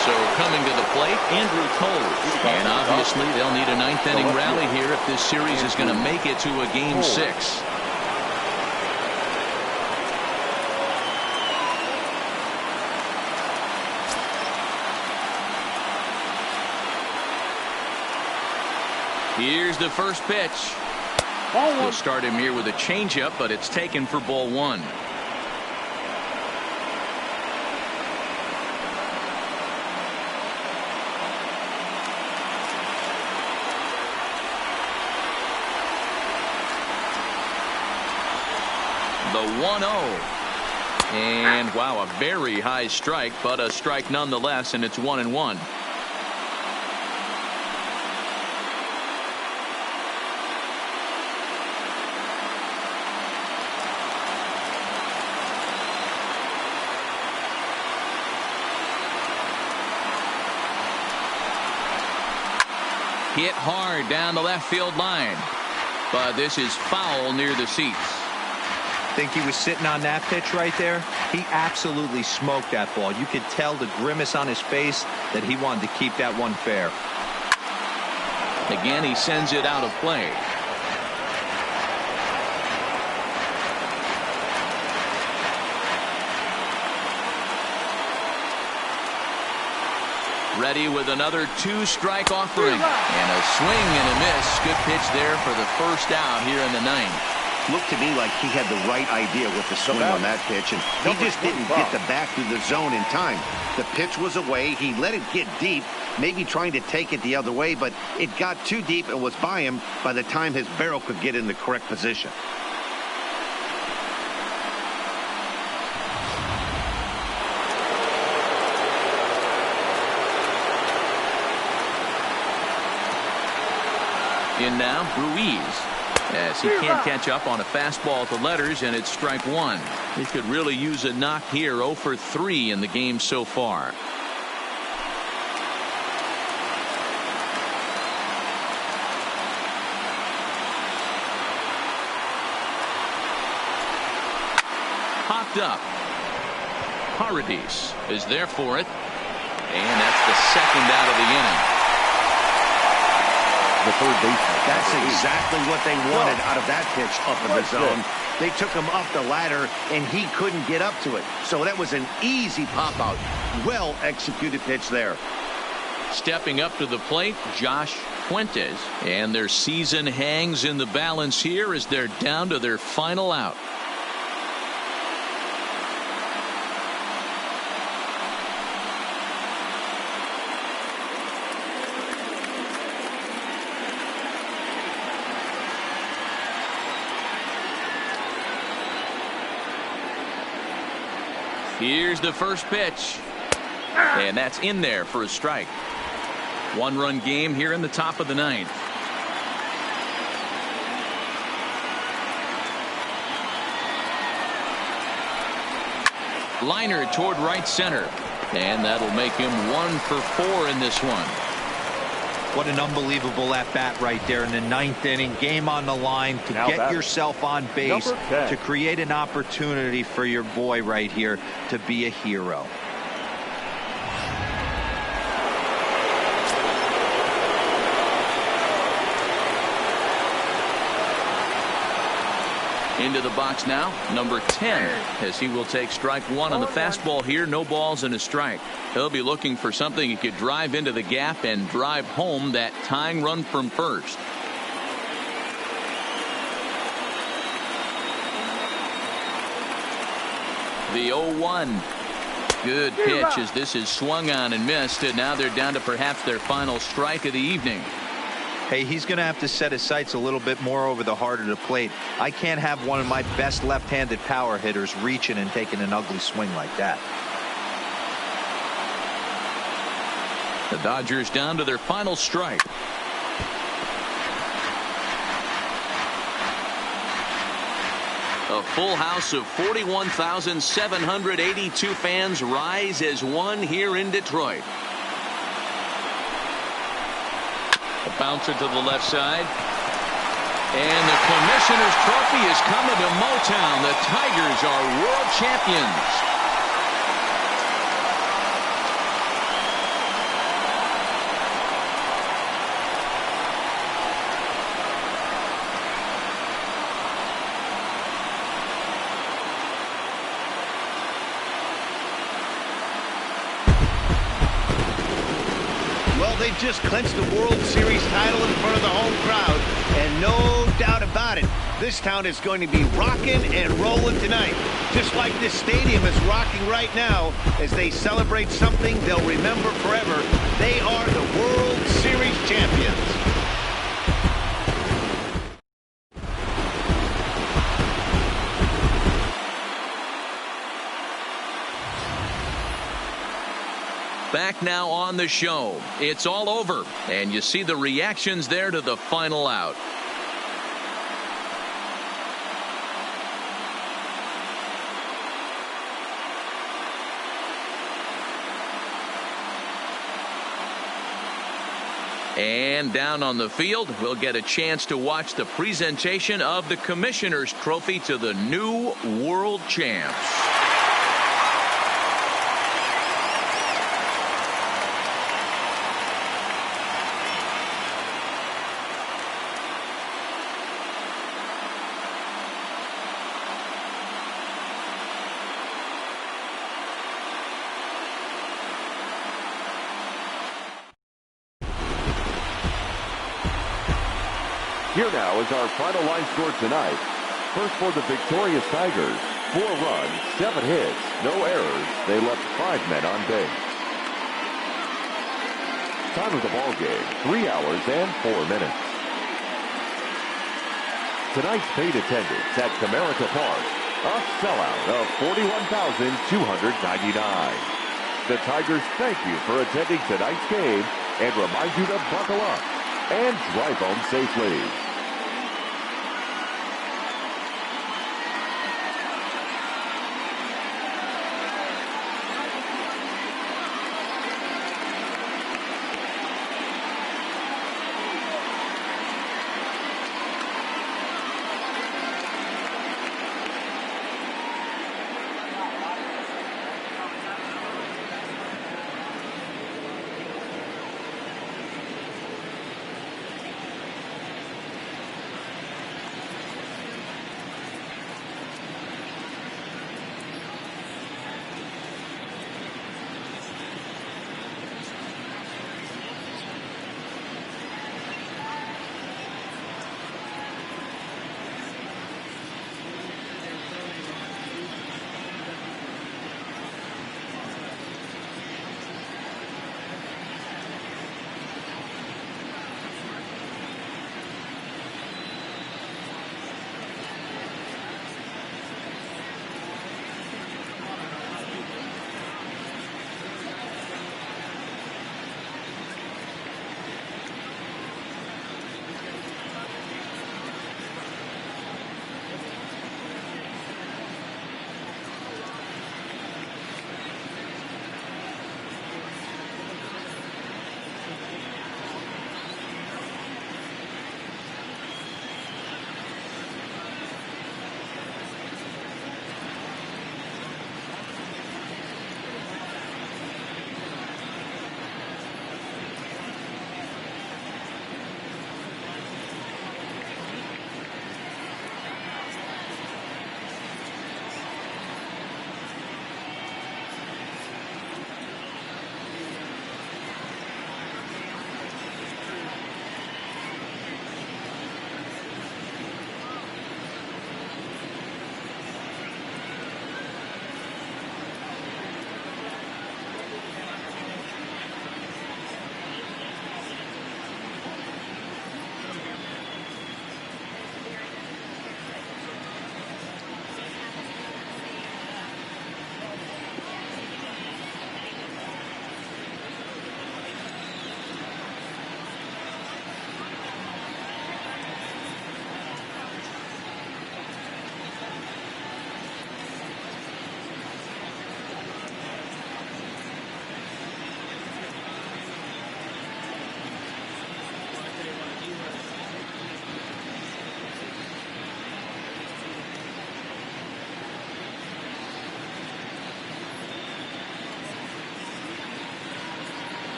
So coming to the plate, Andrew Cole. And obviously they'll need a 9th inning rally here if this series is going to make it to a game 6. Here's the first pitch. We'll start him here with a changeup, but it's taken for ball 1. The 1-0. And wow, a very high strike, but a strike nonetheless, and it's 1-1. Hit hard down the left field line, but this is foul near the seats. Think he was sitting on that pitch right there? He absolutely smoked that ball. You could tell the grimace on his face that he wanted to keep that one fair. Again, he sends it out of play. Ready with another two-strike offering. And a swing and a miss. Good pitch there for the first out here in the ninth. Looked to me like he had the right idea with the swing on that pitch, and he just didn't get the bat through the zone in time. The pitch was away. He let it get deep, maybe trying to take it the other way, but it got too deep and was by him by the time his barrel could get in the correct position. In now, Ruiz. As he can't catch up on a fastball at the letters, and it's strike one. He could really use a knock here. 0 for 3 in the game so far. Popped up. Paradis is there for it. And that's the second out of the inning. The third baseman. That's exactly what they wanted out of that pitch up in the zone. They took him up the ladder, and he couldn't get up to it. So that was an easy pop-out. Well-executed pitch there. Stepping up to the plate, Josh Fuentes. And their season hangs in the balance here as they're down to their final out. Here's the first pitch. And that's in there for a strike. One-run game here in the top of the ninth. Liner toward right center. And that'll make him 1 for 4 in this one. What an unbelievable at-bat right there in the ninth inning. Game on the line to get yourself on base, to create an opportunity for your boy right here to be a hero. Into the box now, number 10, as he will take strike one on the fastball here. No balls and a strike. He'll be looking for something he could drive into the gap and drive home that tying run from first. The 0-1. Good pitch as this is swung on and missed, and now they're down to perhaps their final strike of the evening. Hey, he's going to have to set his sights a little bit more over the heart of the plate. I can't have one of my best left-handed power hitters reaching and taking an ugly swing like that. The Dodgers down to their final strike. A full house of 41,782 fans rise as one here in Detroit. A bouncer to the left side. And the Commissioner's Trophy is coming to Motown. The Tigers are world champions. They just clinched the World Series title in front of the home crowd, and no doubt about it, this town is going to be rocking and rolling tonight, just like this stadium is rocking right now as they celebrate something they'll remember forever. They are the World Series champions. Back now on the show. It's all over, and you see the reactions there to the final out. And down on the field, we'll get a chance to watch the presentation of the Commissioner's Trophy to the new world champs. Here now is our final line score tonight. First for the victorious Tigers, 4 runs, 7 hits, no errors. They left 5 men on base. Time of the ball game, 3 hours and 4 minutes. Tonight's paid attendance at Comerica Park, a sellout of 41,299. The Tigers thank you for attending tonight's game and remind you to buckle up and drive home safely.